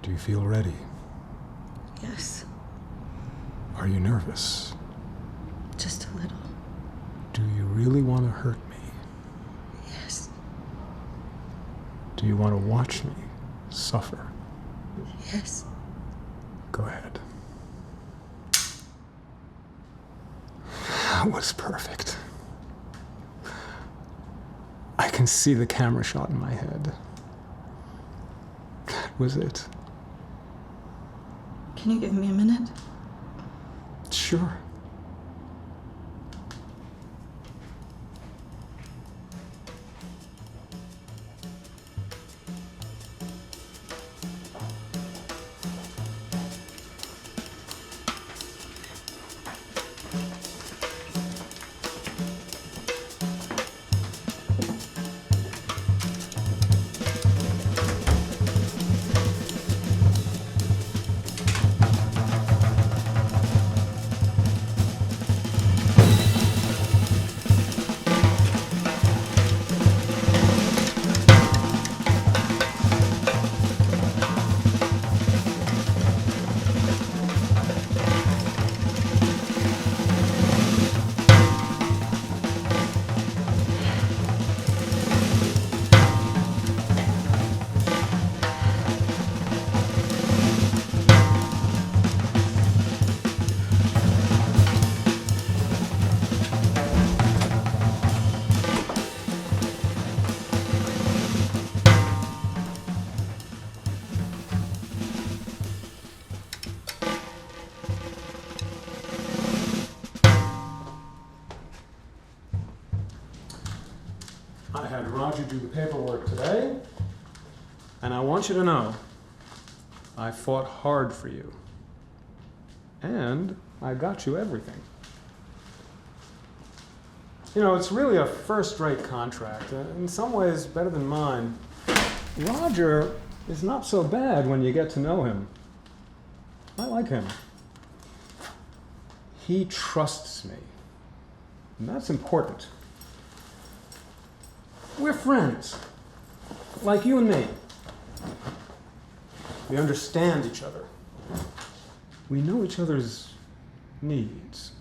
Do you feel ready? Yes. Are you nervous? Just a little. Do you really want to hurt me? Yes. Do you want to watch me suffer? Yes. Go ahead. That was perfect. I can see the camera shot in my head. was it. Can you give me a minute? Sure. I had Roger do the paperwork today, and I want you to know I fought hard for you. And I got you everything. You know, it's really a first-rate contract. In some ways, better than mine. Roger is not so bad when you get to know him. I like him. He trusts me. And that's important. We're friends. Like you and me. We understand each other. We know each other's needs.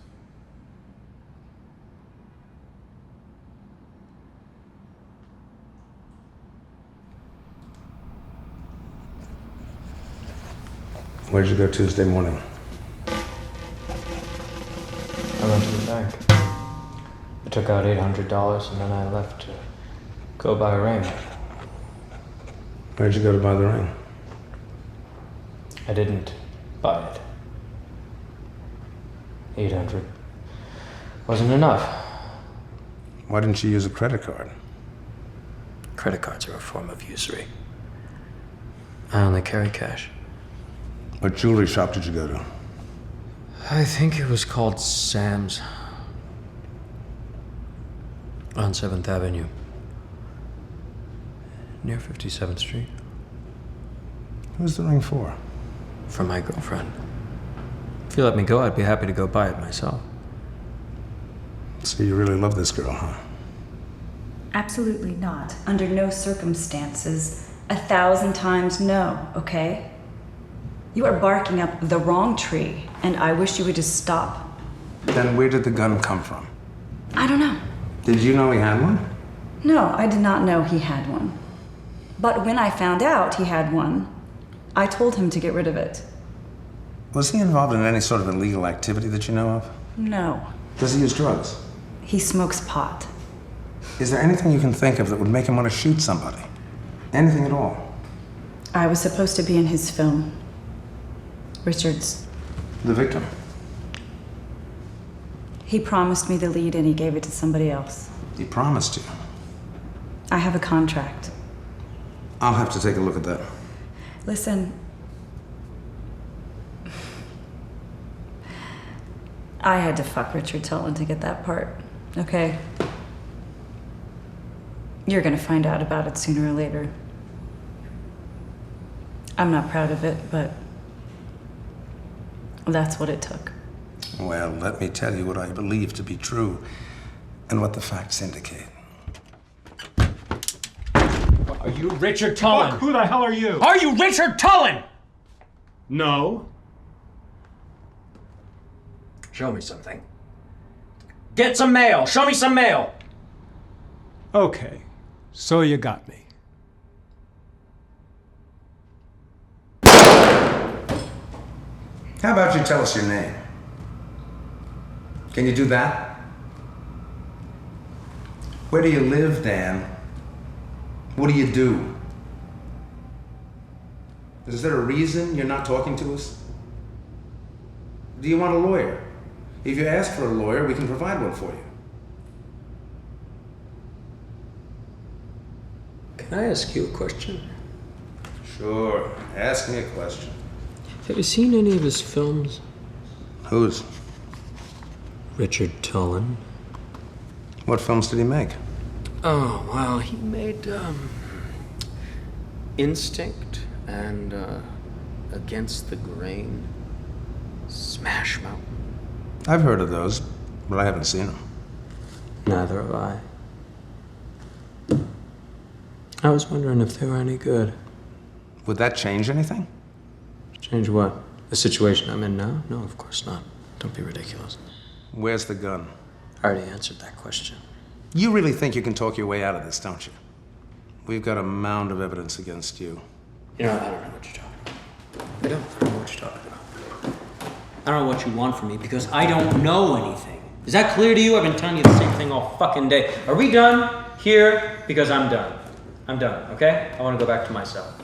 Where'd you go Tuesday morning? I went to the bank. I took out $800 and then I left to go buy a ring. Where'd you go to buy the ring? I didn't buy it. 800 wasn't enough. Why didn't you use a credit card? Credit cards are a form of usury. I only carry cash. What jewelry shop did you go to? I think it was called Sam's. On 7th Avenue. Near 57th Street. Who's the ring for? For my girlfriend. If you let me go, I'd be happy to go buy it myself. So you really love this girl, huh? Absolutely not. Under no circumstances. 1,000 times no, okay? You are barking up the wrong tree, and I wish you would just stop. Then where did the gun come from? I don't know. Did you know he had one? No, I did not know he had one. But when I found out he had one, I told him to get rid of it. Was he involved in any sort of illegal activity that you know of? No. Does he use drugs? He smokes pot. Is there anything you can think of that would make him want to shoot somebody? Anything at all? I was supposed to be in his film. Richard's. The victim? He promised me the lead and he gave it to somebody else. He promised you? I have a contract. I'll have to take a look at that. Listen. I had to fuck Richard Tullen to get that part, okay? You're gonna find out about it sooner or later. I'm not proud of it, but that's what it took. Well, let me tell you what I believe to be true and what the facts indicate. Are you Richard Tullen? Look, who the hell are you? Are you Richard Tullen? No. Show me something. Get some mail. Show me some mail. Okay, so you got me. How about you tell us your name? Can you do that? Where do you live, Dan? What do you do? Is there a reason you're not talking to us? Do you want a lawyer? If you ask for a lawyer, we can provide one for you. Can I ask you a question? Sure. Ask me a question. Have you seen any of his films? Whose? Richard Tullen. What films did he make? Oh, well, he made, Instinct and, Against the Grain. Smash Mouth. I've heard of those, but I haven't seen them. Neither have I. I was wondering if they were any good. Would that change anything? Change what? The situation I'm in now? No, of course not. Don't be ridiculous. Where's the gun? I already answered that question. You really think you can talk your way out of this, don't you? We've got a mound of evidence against you. You know, I don't know what you're talking about. I don't know what you're talking about. I don't know what you want from me because I don't know anything. Is that clear to you? I've been telling you the same thing all fucking day. Are we done here? Because I'm done. I'm done, okay? I want to go back to my cell.